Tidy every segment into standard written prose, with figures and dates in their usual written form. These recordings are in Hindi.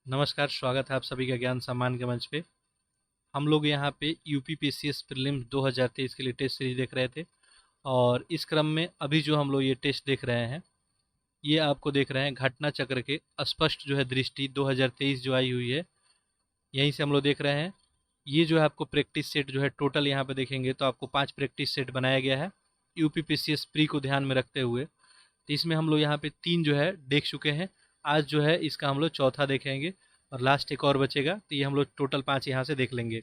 नमस्कार, स्वागत है आप सभी का ज्ञान सम्मान के मंच पे। हम लोग यहाँ पे यूपीपीसीएस प्रीलिम्स 2023 के लिए टेस्ट सीरीज देख रहे थे और इस क्रम में अभी जो हम लोग ये टेस्ट देख रहे हैं, ये आपको देख रहे हैं घटना चक्र के स्पष्ट जो है दृष्टि 2023 जो आई हुई है, यहीं से हम लोग देख रहे हैं। ये जो है आपको प्रैक्टिस सेट जो है टोटल यहाँ पे देखेंगे तो आपको 5 प्रैक्टिस सेट बनाया गया है यूपीपीसीएस प्री को ध्यान में रखते हुए। तो इसमें हम लोग यहाँ पे 3 जो है देख चुके हैं। आज जो है इसका हम लोग चौथा देखेंगे और लास्ट एक और बचेगा, तो ये हम लोग टोटल 5 यहाँ से देख लेंगे।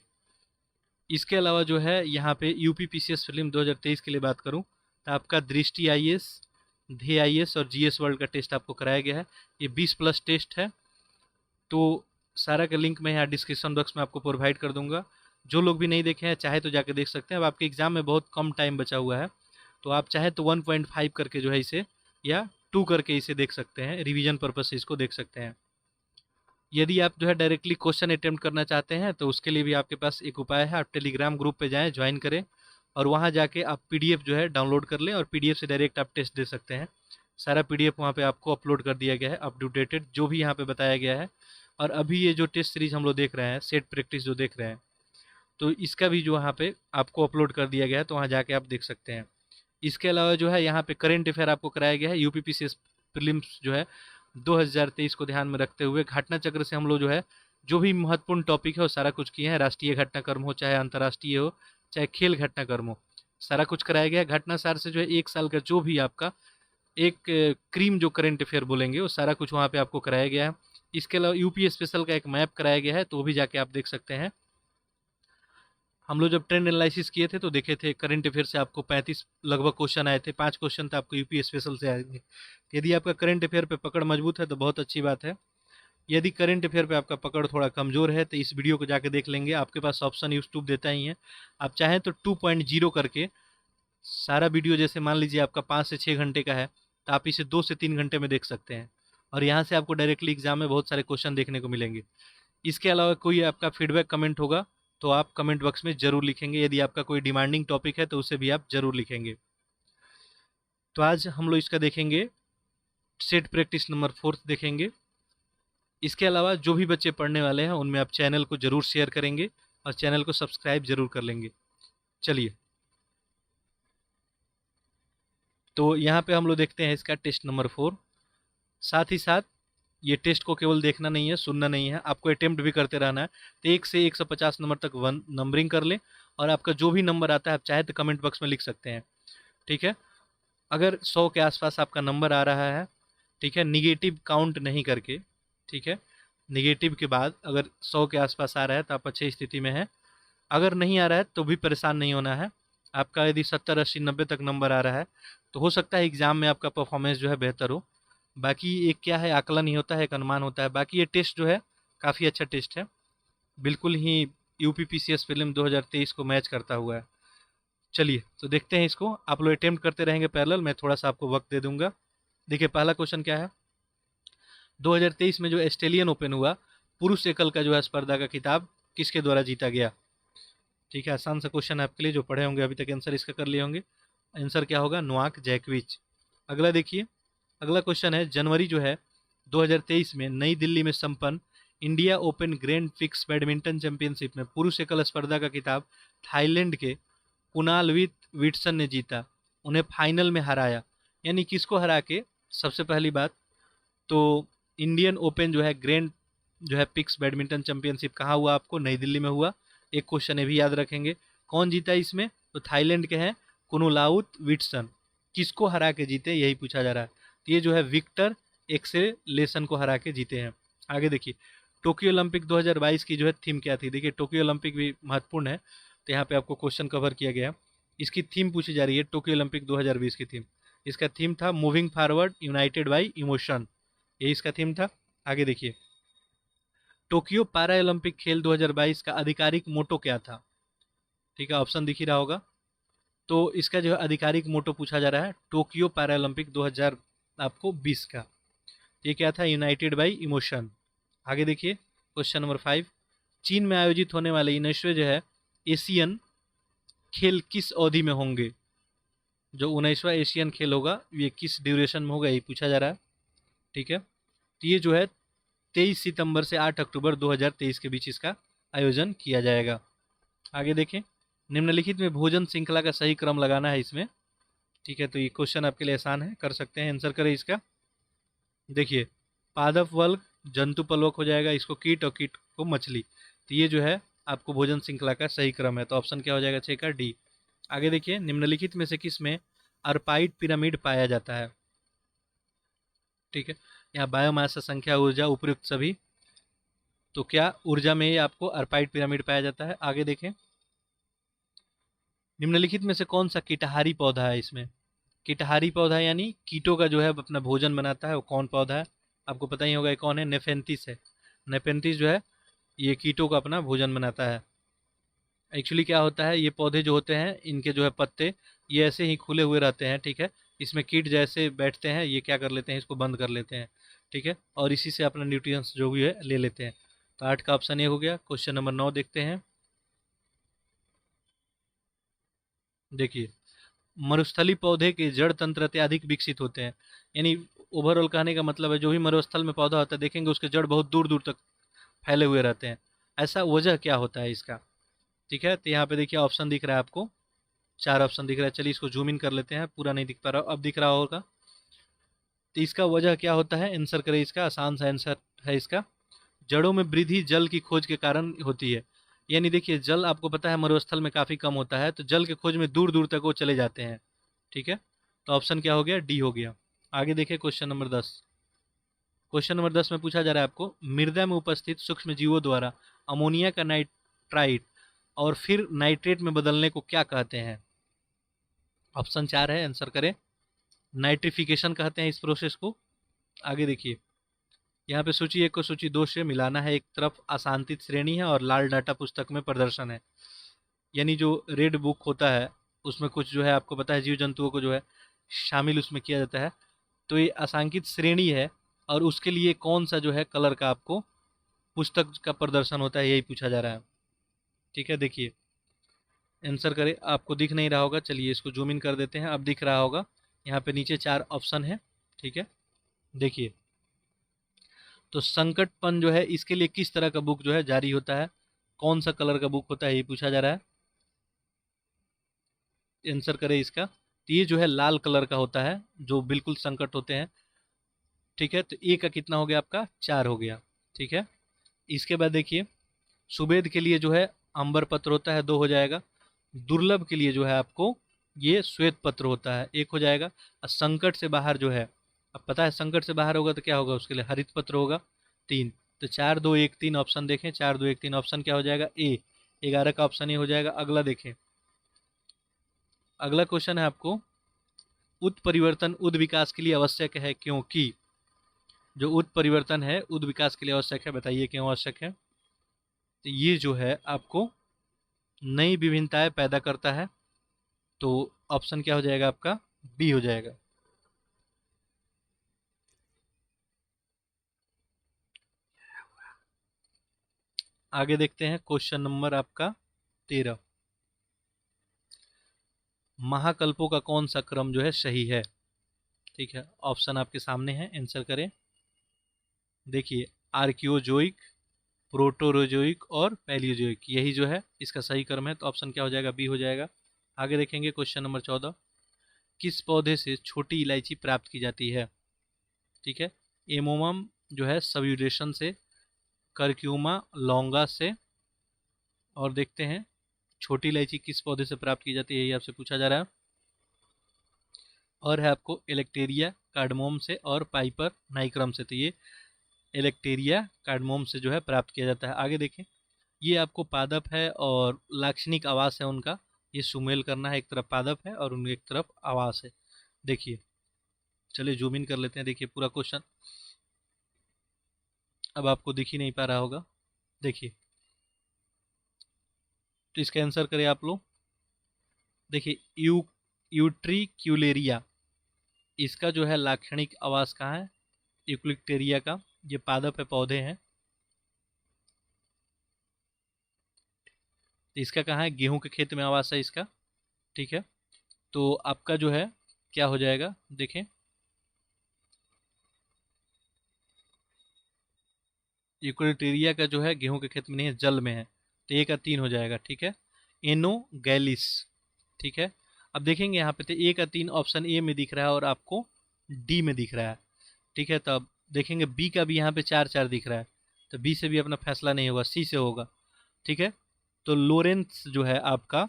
इसके अलावा जो है यहाँ पे यूपी पीसीएस फिल्म 2023 के लिए बात करूँ तो आपका दृष्टि आईएएस, ध्येय आईएएस और जीएस वर्ल्ड का टेस्ट आपको कराया गया है। ये 20 प्लस टेस्ट है, तो सारा का लिंक मैं यहाँ डिस्क्रिप्शन बॉक्स में आपको प्रोवाइड कर दूंगा। जो लोग भी नहीं देखे हैं चाहे तो जाके देख सकते हैं। अब आपके एग्ज़ाम में बहुत कम टाइम बचा हुआ है, तो आप चाहे तो 1.5 करके जो है इसे, या 2 करके इसे देख सकते हैं, रिवीजन पर्पज से इसको देख सकते हैं। यदि आप जो है डायरेक्टली क्वेश्चन अटेम्प्ट करना चाहते हैं तो उसके लिए भी आपके पास एक उपाय है। आप टेलीग्राम ग्रुप पे जाएं, ज्वाइन करें और वहाँ जाके आप पीडीएफ जो है डाउनलोड कर लें और पीडीएफ से डायरेक्ट आप टेस्ट दे सकते हैं। सारा पीडीएफ वहाँ पे आपको अपलोड कर दिया गया है, अपडेटेड जो भी यहाँ पे बताया गया है। और अभी ये जो टेस्ट सीरीज हम लोग देख रहे हैं, सेट प्रैक्टिस जो देख रहे हैं, तो इसका भी जो वहाँ पे आपको अपलोड कर दिया गया है, तो वहाँ जाके आप देख सकते हैं। इसके अलावा जो है यहाँ पे करेंट अफेयर आपको कराया गया है यूपीपीसीएस प्रीलिम्स जो है 2023 को ध्यान में रखते हुए। घटना चक्र से हम लोग जो है जो भी महत्वपूर्ण टॉपिक है वो सारा कुछ किए हैं। राष्ट्रीय घटनाक्रम हो चाहे अंतर्राष्ट्रीय हो चाहे खेल घटनाक्रम हो, सारा कुछ कराया गया है। घटना सार से जो है एक साल का जो भी आपका एक क्रीम जो करेंट अफेयर बोलेंगे वो सारा कुछ वहाँ पे आपको कराया गया है। इसके अलावा यूपी स्पेशल का एक मैप कराया गया है, तो वो भी जाके आप देख सकते हैं। हम लोग जब ट्रेंड एनालिसिस किए थे तो देखे थे करंट अफेयर से आपको 35 लगभग क्वेश्चन आए थे, 5 क्वेश्चन तो आपको यूपी स्पेशल से आएंगे। यदि आपका करंट अफेयर पे पकड़ मजबूत है तो बहुत अच्छी बात है। यदि करंट अफेयर पे आपका पकड़ थोड़ा कमज़ोर है तो इस वीडियो को जाके देख लेंगे। आपके पास ऑप्शन यूट्यूब देता ही है, आप चाहें तो 2.0 करके सारा वीडियो, जैसे मान लीजिए आपका 5 से 6 घंटे का है, तो आप इसे 2 से 3 घंटे में देख सकते हैं और यहाँ से आपको डायरेक्टली एग्जाम में बहुत सारे क्वेश्चन देखने को मिलेंगे। इसके अलावा कोई आपका फीडबैक कमेंट होगा तो आप कमेंट बॉक्स में ज़रूर लिखेंगे। यदि आपका कोई डिमांडिंग टॉपिक है तो उसे भी आप ज़रूर लिखेंगे। तो आज हम लोग इसका देखेंगे, सेट प्रैक्टिस नंबर 4 देखेंगे। इसके अलावा जो भी बच्चे पढ़ने वाले हैं उनमें आप चैनल को ज़रूर शेयर करेंगे और चैनल को सब्सक्राइब ज़रूर कर लेंगे। चलिए, तो यहाँ पे हम लोग देखते हैं इसका टेस्ट नंबर 4। साथ ही साथ ये टेस्ट को केवल देखना नहीं है, सुनना नहीं है, आपको अटेम्प्ट भी करते रहना है। तो 1 से 150 नंबर तक वन नंबरिंग कर लें और आपका जो भी नंबर आता है आप चाहे तो कमेंट बॉक्स में लिख सकते हैं। ठीक है, अगर 100 के आसपास आपका नंबर आ रहा है, ठीक है, निगेटिव काउंट नहीं करके, ठीक है, निगेटिव के बाद अगर 100 के आसपास आ रहा है तो आप अच्छी स्थिति में है। अगर नहीं आ रहा है तो भी परेशान नहीं होना है। आपका यदि 70 80 90 तक नंबर आ रहा है तो हो सकता है एग्ज़ाम में आपका परफॉर्मेंस जो है बेहतर हो। बाकी एक क्या है, आकलन ही होता है, एक अनुमान होता है। बाकी ये टेस्ट जो है काफ़ी अच्छा टेस्ट है, बिल्कुल ही यूपी पीसीएस फिल्म 2023 को मैच करता हुआ है। चलिए तो देखते हैं इसको। आप लोग अटेम्प्ट करते रहेंगे पैरेलल, मैं थोड़ा सा आपको वक्त दे दूंगा। देखिए पहला क्वेश्चन क्या है। 2023 में जो ऑस्ट्रेलियन ओपन हुआ, पुरुष एकल का जो है स्पर्धा का खिताब किसके द्वारा जीता गया। ठीक है, आसान सा क्वेश्चन है आपके लिए, जो पढ़े होंगे अभी तक आंसर इसका कर लिए होंगे। आंसर क्या होगा, नोवाक जैकोविच। अगला देखिए, अगला क्वेश्चन है, जनवरी जो है 2023 में नई दिल्ली में संपन्न India open grand fix badminton championship में पुरुष एकल स्पर्धा का खिताब थाईलैंड के कुणालवित विटसन ने जीता, उन्हें फाइनल में हराया। यानी किसको हरा के। सबसे पहली बात तो इंडियन ओपन जो है ग्रैंड जो है पिक्स बैडमिंटन चैंपियनशिप कहाँ हुआ, आपको नई दिल्ली में हुआ। एक क्वेश्चन ये भी याद रखेंगे, कौन जीता इसमें, तो थाईलैंड के हैं कुनुलाउत विटसन। किसको हरा के जीते, यही पूछा जा रहा है। तो ये जो है विक्टर एक्सेलेसन को हरा के जीते हैं। आगे देखिए, टोक्यो ओलंपिक 2022 की जो है थीम क्या थी। देखिए टोक्यो ओलंपिक भी महत्वपूर्ण है, तो यहाँ पे आपको क्वेश्चन कवर किया गया। इसकी थीम पूछी जा रही है, टोक्यो ओलंपिक 2020 की थीम। इसका थीम था moving forward United by emotion, यही इसका थीम था। आगे देखिए, टोक्यो पैरा ओलंपिक खेल 2022 का आधिकारिक मोटो क्या था। ठीक है, ऑप्शन दिख ही रहा होगा। तो इसका जो है आधिकारिक मोटो पूछा जा रहा है टोक्यो पैरा ओलंपिक 2000 आपको 20 का, ये क्या था, यूनाइटेड बाई इमोशन। आगे देखिए क्वेश्चन नंबर 5, चीन में आयोजित होने वाले 19वें जो है एशियन खेल किस अवधि में होंगे। जो 19वां एशियन खेल होगा ये किस ड्यूरेशन में होगा, ये पूछा जा रहा है। ठीक है, तो ये जो है 23 सितंबर से 8 अक्टूबर 2023 के बीच इसका आयोजन किया जाएगा। आगे देखें, निम्नलिखित में भोजन श्रृंखला का सही क्रम लगाना है इसमें। ठीक है, तो ये क्वेश्चन आपके लिए आसान है, कर सकते हैं, आंसर करें इसका। देखिए, पादप वर्ग जंतु पलवक हो जाएगा, इसको कीट और कीट को मछली। तो ये जो है आपको भोजन श्रृंखला का सही क्रम है, तो ऑप्शन क्या हो जाएगा 6 का डी। आगे देखिए, निम्नलिखित में से किस में अर्पाइड पिरामिड पाया जाता है। ठीक है, यहाँ बायोमास, संख्या, ऊर्जा, उपयुक्त सभी। तो क्या ऊर्जा में ही आपको अर्पाइड पिरामिड पाया जाता है। आगे देखें, निम्नलिखित में से कौन सा कीटहारी पौधा है इसमें। कीटहारी पौधा यानी कीटों का जो है अपना भोजन बनाता है, वो कौन पौधा है, आपको पता ही होगा ये कौन है, नेफेंथिस है। नेफेंथिस जो है ये कीटों का अपना भोजन बनाता है। एक्चुअली क्या होता है, ये पौधे जो होते हैं इनके जो है पत्ते ये ऐसे ही खुले हुए रहते हैं। ठीक है, इसमें कीट जैसे बैठते हैं, ये क्या कर लेते हैं, इसको बंद कर लेते हैं। ठीक है, और इसी से अपना न्यूट्रिएंट्स जो भी है ले लेते हैं। तो 8 का ऑप्शन ये हो गया। क्वेश्चन नंबर 9 देखते हैं। देखिए, मरुस्थली पौधे के जड़ तंत्र अत्यधिक विकसित होते हैं। यानी ओवरऑल कहने का मतलब है, जो भी मरुस्थल में पौधा होता है देखेंगे उसके जड़ बहुत दूर दूर तक फैले हुए रहते हैं। ऐसा वजह क्या होता है इसका। ठीक है, तो यहाँ पे देखिए ऑप्शन दिख रहा है आपको, 4 ऑप्शन दिख रहा है। चलिए इसको जूम इन कर लेते हैं, पूरा नहीं दिख पा रहा, अब दिख रहा होगा। तो इसका वजह क्या होता है, आंसर करें इसका। आसान सा आंसर है इसका, जड़ों में वृद्धि जल की खोज के कारण होती है। यानी देखिए, जल आपको पता है मरुस्थल में काफ़ी कम होता है, तो जल के खोज में दूर दूर तक वो चले जाते हैं। ठीक है, तो ऑप्शन क्या हो गया, डी हो गया। आगे देखिए क्वेश्चन नंबर 10। क्वेश्चन नंबर 10 में पूछा जा रहा है आपको, मृदा में उपस्थित सूक्ष्म जीवों द्वारा अमोनिया का नाइट्राइट और फिर नाइट्रेट में बदलने को क्या कहते हैं। ऑप्शन 4 है, आंसर करें। नाइट्रिफिकेशन कहते हैं इस प्रोसेस को। आगे देखिए, यहाँ पे सूची 1 को सूची 2 से मिलाना है। एक तरफ अशांतित श्रेणी है और लाल डाटा पुस्तक में प्रदर्शन है। यानी जो रेड बुक होता है उसमें कुछ जो है आपको पता है जीव जंतुओं को जो है शामिल उसमें किया जाता है। तो ये असांकित श्रेणी है, और उसके लिए कौन सा जो है कलर का आपको पुस्तक का प्रदर्शन होता है, यही पूछा जा रहा है। ठीक है, देखिए आंसर करें। आपको दिख नहीं रहा होगा, चलिए इसको जूम इन कर देते हैं, अब दिख रहा होगा। यहाँ पे नीचे 4 ऑप्शन है। ठीक है, देखिए, तो संकटपन जो है इसके लिए किस तरह का बुक जो है जारी होता है, कौन सा कलर का बुक होता है, ये पूछा जा रहा है। आंसर करें इसका। तो ये जो है लाल कलर का होता है, जो बिल्कुल संकट होते हैं। ठीक है, तो ए का कितना हो गया आपका, 4 हो गया। ठीक है, इसके बाद देखिए, सुवेद के लिए जो है अंबर पत्र होता है, 2 हो जाएगा। दुर्लभ के लिए जो है आपको ये श्वेत पत्र होता है, 1 हो जाएगा। और संकट से बाहर जो है, अब पता है संकट से बाहर होगा तो क्या होगा, उसके लिए हरित पत्र होगा, 3। तो 4 2 1 3 ऑप्शन देखें, 4 2 1 3 ऑप्शन क्या हो जाएगा, ए। 11 का ऑप्शन ये हो जाएगा। अगला देखें, अगला क्वेश्चन है आपको, उत्परिवर्तन उद विकास के लिए आवश्यक है क्योंकि। जो उत्परिवर्तन है उद विकास के लिए आवश्यक है, बताइए क्यों आवश्यक है। तो ये जो है आपको नई विभिन्नताएं पैदा करता है। तो ऑप्शन क्या हो जाएगा आपका, बी हो जाएगा। आगे देखते हैं क्वेश्चन नंबर आपका 13। महाकल्पों का कौन सा क्रम जो है सही है। ठीक है, ऑप्शन आपके सामने है, आंसर करें। देखिए, आर्कियोजोइक, प्रोटोरोजोइक और पैलियोजोइक, यही जो है इसका सही क्रम है। तो ऑप्शन क्या हो जाएगा, बी हो जाएगा। आगे देखेंगे क्वेश्चन नंबर 14। किस पौधे से छोटी इलायची प्राप्त की जाती है। ठीक है, एमोमम जो है सबयूरेशन से, करक्यूमा लौंगा से, और देखते हैं छोटी इलायची किस पौधे से प्राप्त की जाती है, ये आपसे पूछा जा रहा है। और है आपको इलेक्टेरिया कार्डमोम से और पाइपर नाइक्रम से। तो ये इलेक्टेरिया कार्डमोम से जो है प्राप्त किया जाता है। आगे देखें, ये आपको पादप है और लाक्षणिक आवास है उनका, ये सुमेल करना है, एक तरफ पादप है और उनकी एक तरफ आवास है। देखिए, चलिए जूम इन कर लेते हैं। देखिए पूरा क्वेश्चन अब आपको दिख ही नहीं पा रहा होगा। देखिए, तो इसका आंसर करें आप लोग। देखिए, यूट्रिक्यूलेरिया, इसका जो है लाक्षणिक आवास कहाँ है, यूक्लिक्टेरिया का। ये पादप है, पौधे हैं। तो इसका कहाँ है, गेहूं के खेत में आवास है इसका। ठीक है, तो आपका जो है क्या हो जाएगा, देखें। यूक्रेटेरिया का जो है गेहूं के खेत में नहीं है, जल में है, तो 1 का 3 हो जाएगा, ठीक है। एनोगैलिस, ठीक है। अब देखेंगे यहाँ पे तो 1 का 3 ऑप्शन ए में दिख रहा है और आपको डी में दिख रहा है, ठीक है। तो अब देखेंगे बी का भी यहाँ पे 4 4 दिख रहा है, तो बी से भी अपना फैसला नहीं होगा, सी से होगा, ठीक है। तो लोरेंस जो है आपका,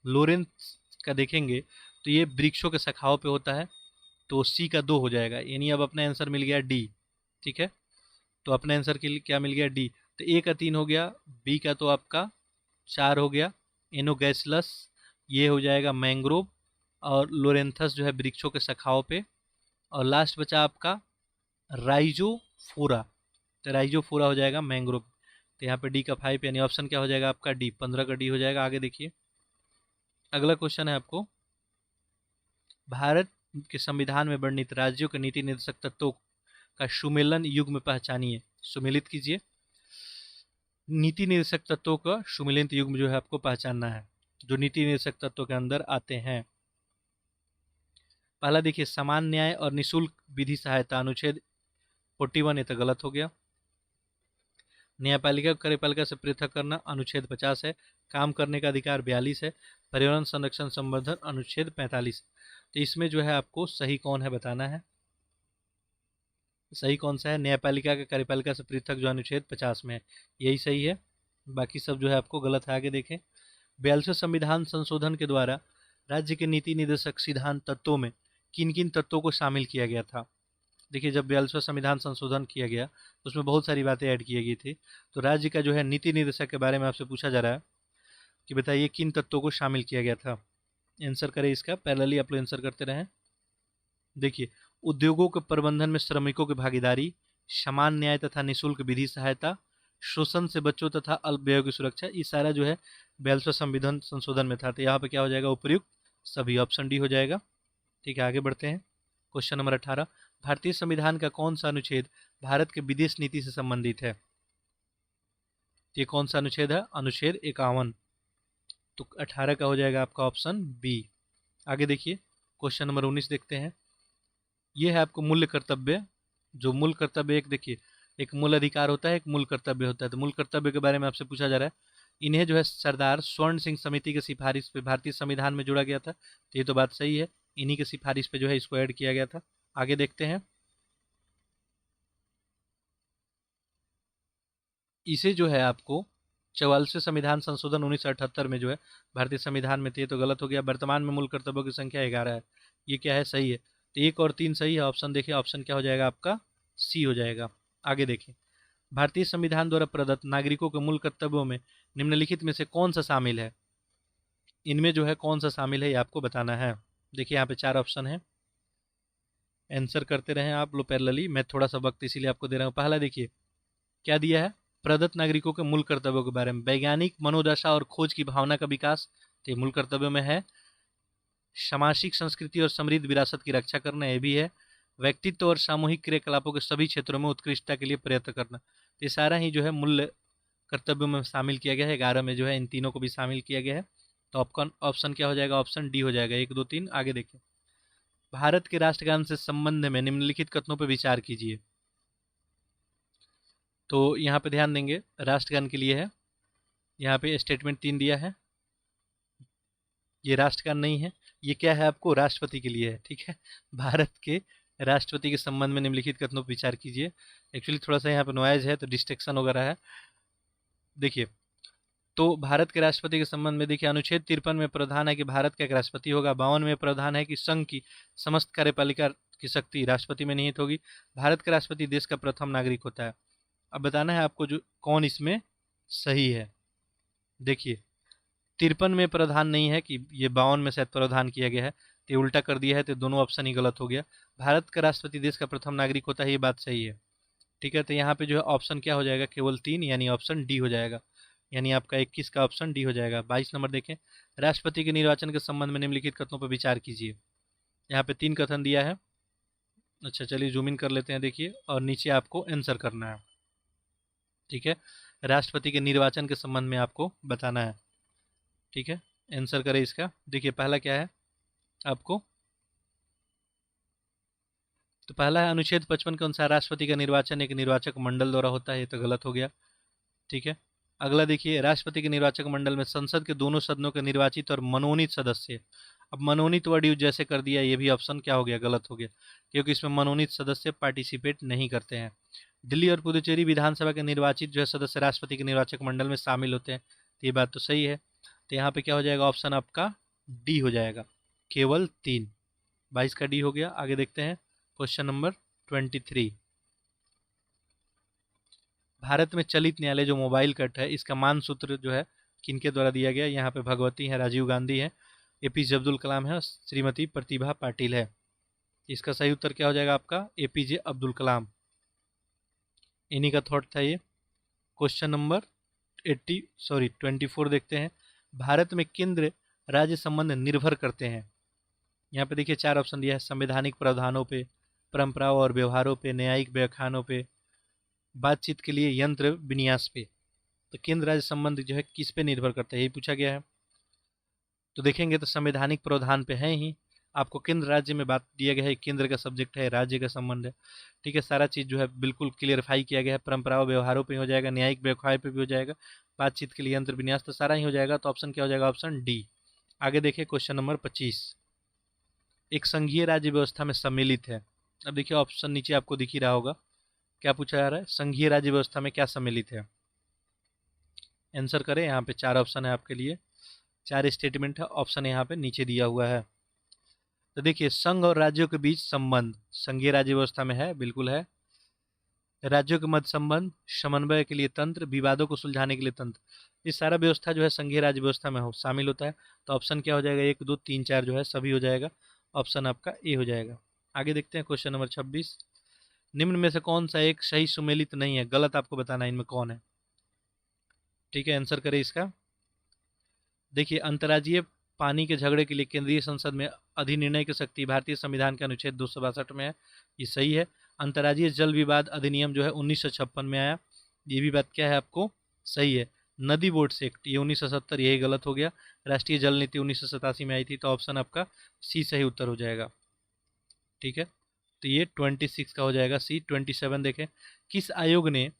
लोरेंस का देखेंगे तो ये वृक्षों के शाखाओं पे होता है, तो सी का 2 हो जाएगा, यानी अब अपना आंसर मिल गया डी, ठीक है। तो अपने आंसर के लिए क्या मिल गया, डी। तो 1 का 3 हो गया, बी का तो आपका 4 हो गया, एनोगैसलस ये हो जाएगा मैंग्रोव, और लोरेंथस जो है वृक्षों के शाखाओं पे, और लास्ट बचा आपका राइजोफोरा, तो राइजोफोरा हो जाएगा मैंग्रोव। तो यहाँ पे डी का 5, यानी ऑप्शन क्या हो जाएगा आपका डी, 15 का डी हो जाएगा। आगे देखिए, अगला क्वेश्चन है आपको, भारत के संविधान में वर्णित राज्यों के नीति निर्देशक तत्वों का सुमेलन युग्म पहचानिए, सुमेलित कीजिए। नीति निर्देशक तत्वों का सुमेलित युग्म जो है आपको पहचानना है, जो नीति निर्देशक तत्वों के अंदर आते हैं। पहला देखिए, समान न्याय और निःशुल्क विधि सहायता, अनुच्छेद 41, ये तो गलत हो गया। न्यायपालिका को कार्यपालिका से पृथक करना, अनुच्छेद 50 है। काम करने का अधिकार 42 है। पर्यावरण संरक्षण संवर्धन, अनुच्छेद 45। तो इसमें जो है आपको सही कौन है बताना है, सही कौन सा है, न्यायपालिका का कार्यपालिका से पृथक जो अनुच्छेद 50 में है, यही सही है। बाकी सब जो है आपको गलत है। आगे देखें, 42वें संविधान संशोधन के द्वारा राज्य के नीति निर्देशक सिद्धांत तत्वों में किन किन तत्वों को शामिल किया गया था। देखिए, जब 42वां संविधान संशोधन किया गया तो उसमें बहुत सारी बातें ऐड की गई थी। तो राज्य का जो है नीति निर्देशक के बारे में आपसे पूछा जा रहा है कि बताइए किन तत्वों को शामिल किया गया था। आंसर करें इसका, पैरेलली आप लोग आंसर करते रहें। देखिए, उद्योगों के प्रबंधन में श्रमिकों की भागीदारी, समान न्याय तथा निःशुल्क विधि सहायता, शोषण से बच्चों तथा अल्पव्ययों की सुरक्षा, ये सारा जो है 42वां संविधान संशोधन में था। तो यहाँ पे क्या हो जाएगा, उपयुक्त सभी, ऑप्शन डी हो जाएगा। ठीक है, आगे बढ़ते हैं। क्वेश्चन नंबर 18, भारतीय संविधान का कौन सा अनुच्छेद भारत के विदेश नीति से संबंधित है। ये कौन सा अनुच्छेद है, अनुच्छेद 51। तो 18 का हो जाएगा आपका ऑप्शन बी। आगे देखिए, क्वेश्चन नंबर 19 देखते हैं। ये है आपको मूल्य कर्तव्य, जो मूल कर्तव्य, एक देखिए, एक मूल अधिकार होता है, एक मूल कर्तव्य होता है। तो मूल कर्तव्य के बारे में आपसे पूछा जा रहा है। इन्हें जो है सरदार स्वर्ण सिंह समिति की सिफारिश पे भारतीय संविधान में जोड़ा गया था, तो ये तो बात सही है, इन्हीं की सिफारिश पे जो है इसको ऐड किया गया था। आगे देखते हैं, इसे जो है आपको 44वें संविधान संशोधन 1978 में जो है भारतीय संविधान में थे, तो गलत हो गया। वर्तमान में मूल कर्तव्यों की संख्या 11 है, ये क्या है, सही है। तो 1 और 3 सही है। ऑप्शन देखिए, ऑप्शन क्या हो जाएगा आपका, सी हो जाएगा। आगे देखिए, भारतीय संविधान द्वारा प्रदत्त नागरिकों के मूल कर्तव्यों में निम्नलिखित में से कौन सा शामिल है। इनमें जो है कौन सा शामिल है, ये आपको बताना है। देखिए, यहाँ पे 4 ऑप्शन है, आंसर करते रहें आप लोग पैरेलली, मैं थोड़ा सा वक्त इसीलिए आपको दे रहा हूँ। पहला देखिए क्या दिया है, प्रदत्त नागरिकों के मूल कर्तव्यों के बारे में, वैज्ञानिक मनोदशा और खोज की भावना का विकास, तो ये मूल कर्तव्यों में है। सामाजिक संस्कृति और समृद्ध विरासत की रक्षा करना, ये भी है। व्यक्तित्व और सामूहिक क्रियाकलापों के सभी क्षेत्रों में उत्कृष्टता के लिए प्रयत्न करना, तो ये सारा ही जो है मूल्य कर्तव्यों में शामिल किया गया है। 11 में जो है इन तीनों को भी शामिल किया गया है। तो ऑप्शन ऑप्शन क्या हो जाएगा, ऑप्शन डी हो जाएगा, 1 2 3। आगे देखिए, भारत के राष्ट्रगान से संबंध में निम्नलिखित कथनों पर विचार कीजिए। तो यहाँ पे ध्यान देंगे, राष्ट्रगान के लिए है, यहाँ पे स्टेटमेंट 3 दिया है, ये राष्ट्रगान नहीं है, ये क्या है आपको, राष्ट्रपति के लिए है, ठीक है। भारत के राष्ट्रपति के संबंध में निम्नलिखित कथनों पर विचार कीजिए। एक्चुअली थोड़ा सा यहाँ पे नॉइज है तो डिस्ट्रैक्शन वगैरह है। देखिए, तो भारत के राष्ट्रपति के संबंध में देखिए, अनुच्छेद 53 में प्रावधान है कि भारत का एक राष्ट्रपति होगा। 52 में प्रावधान है कि संघ की समस्त कार्यपालिका की शक्ति राष्ट्रपति में निहित होगी। भारत का राष्ट्रपति देश का प्रथम नागरिक होता है। अब बताना है आपको जो कौन इसमें सही है। देखिए, 53 में प्रावधान नहीं है कि ये 52 में शायद प्रावधान किया गया है, तो ये उल्टा कर दिया है, तो दोनों ऑप्शन ही गलत हो गया। भारत का राष्ट्रपति देश का प्रथम नागरिक होता है, ये बात सही है, ठीक है। तो यहाँ पे जो है ऑप्शन क्या हो जाएगा, केवल 3, यानी ऑप्शन डी हो जाएगा, यानी आपका 21 का ऑप्शन डी हो जाएगा। 22 नंबर देखें, राष्ट्रपति के निर्वाचन के संबंध में निम्नलिखित कथनों पर विचार कीजिए। यहाँ पे 3 कथन दिया है। अच्छा, चलिए जूम इन कर लेते हैं, देखिए, और नीचे आपको आंसर करना है, ठीक है। राष्ट्रपति के निर्वाचन के संबंध में आपको बताना है, ठीक है। आंसर करें इसका। देखिए, पहला क्या है आपको, तो पहला है अनुच्छेद 55 के अनुसार राष्ट्रपति का निर्वाचन एक निर्वाचक मंडल द्वारा होता है, ये तो गलत हो गया। ठीक है, अगला देखिए, राष्ट्रपति के निर्वाचक मंडल में संसद के दोनों सदनों के निर्वाचित और मनोनीत सदस्य। अब मनोनीत वर्ड यूज जैसे कर दिया, ये भी ऑप्शन क्या हो गया, गलत हो गया, क्योंकि इसमें मनोनीत सदस्य पार्टिसिपेट नहीं करते हैं। दिल्ली और पुदुचेरी विधानसभा के निर्वाचित जो है सदस्य राष्ट्रपति के निर्वाचक मंडल में शामिल होते हैं, तो ये बात तो सही है। तो यहाँ पे क्या हो जाएगा, ऑप्शन आपका डी हो जाएगा, केवल 3। 22 का डी हो गया। आगे देखते हैं क्वेश्चन नंबर 23। भारत में चलित न्यायालय जो मोबाइल कट है, इसका मानसूत्र जो है किनके द्वारा दिया गया। यहाँ पे भगवती है, राजीव गांधी है, एपीजे अब्दुल कलाम है और श्रीमती प्रतिभा पाटिल है। इसका सही उत्तर क्या हो जाएगा आपका, एपीजे अब्दुल कलाम। इन्हीं का थॉट था ये। क्वेश्चन नंबर 24 देखते हैं। भारत में केंद्र राज्य संबंध निर्भर करते हैं। यहाँ पे देखिए 4 ऑप्शन दिया है, संवैधानिक प्रावधानों पे, परंपराओं और व्यवहारों पे, न्यायिक व्याख्यानों पे, बातचीत के लिए यंत्र विन्यास पे। तो केंद्र राज्य संबंध जो है किस पे निर्भर करता है, यही पूछा गया है। तो देखेंगे तो संवैधानिक प्रावधान पे है ही, आपको केंद्र राज्य में बात दिया गया है, केंद्र का सब्जेक्ट है, राज्य का संबंध है। ठीक है, सारा चीज़ जो है बिल्कुल क्लियरफाई किया गया है। परंपराओं व्यवहारों पे हो जाएगा, न्यायिक व्याख्याएं पे भी हो जाएगा, बातचीत के लिए यंत्र विन्यास, तो सारा ही हो जाएगा। तो ऑप्शन क्या हो जाएगा, ऑप्शन डी। आगे देखिए क्वेश्चन नंबर 25। एक संघीय राज्य व्यवस्था में सम्मिलित है। अब देखिए ऑप्शन नीचे आपको दिख ही रहा होगा, क्या पूछा जा रहा है, संघीय राज्य व्यवस्था में क्या सम्मिलित है। आंसर करें, यहाँ पे 4 ऑप्शन है आपके लिए, 4 स्टेटमेंट है, ऑप्शन यहाँ पे नीचे दिया हुआ है। तो देखिए, संघ और राज्यों के बीच संबंध संघीय राज्य व्यवस्था में है, बिल्कुल है। राज्यों के मध्य संबंध, समन्वय के लिए तंत्र, विवादों को सुलझाने के लिए तंत्र, ये सारा व्यवस्था जो है संघीय राज्य व्यवस्था में शामिल होता है। तो ऑप्शन क्या हो जाएगा, 1 2 3 4 जो है सभी हो जाएगा, ऑप्शन आपका ए हो जाएगा। आगे देखते हैं क्वेश्चन नंबर 26। निम्न में से कौन सा एक सही सुमेलित नहीं है, गलत आपको बताना है इनमें कौन है। ठीक है, आंसर करें इसका। देखिए, अंतर्राज्यीय पानी के झगड़े के लिए केंद्रीय संसद में अधिनिर्णय की शक्ति भारतीय संविधान के अनुच्छेद 262 में है, ये सही है। अंतर्राज्यीय जल विवाद अधिनियम जो है 1956 में आया, ये भी बात क्या है आपको सही है। नदी बोर्ड से एक्ट ये 1970, यही गलत हो गया। राष्ट्रीय जल नीति 1987 में आई थी, तो ऑप्शन आपका सी सही उत्तर हो जाएगा। ठीक है, तो ये 26 का हो जाएगा सी। 27 देखें, किस आयोग ने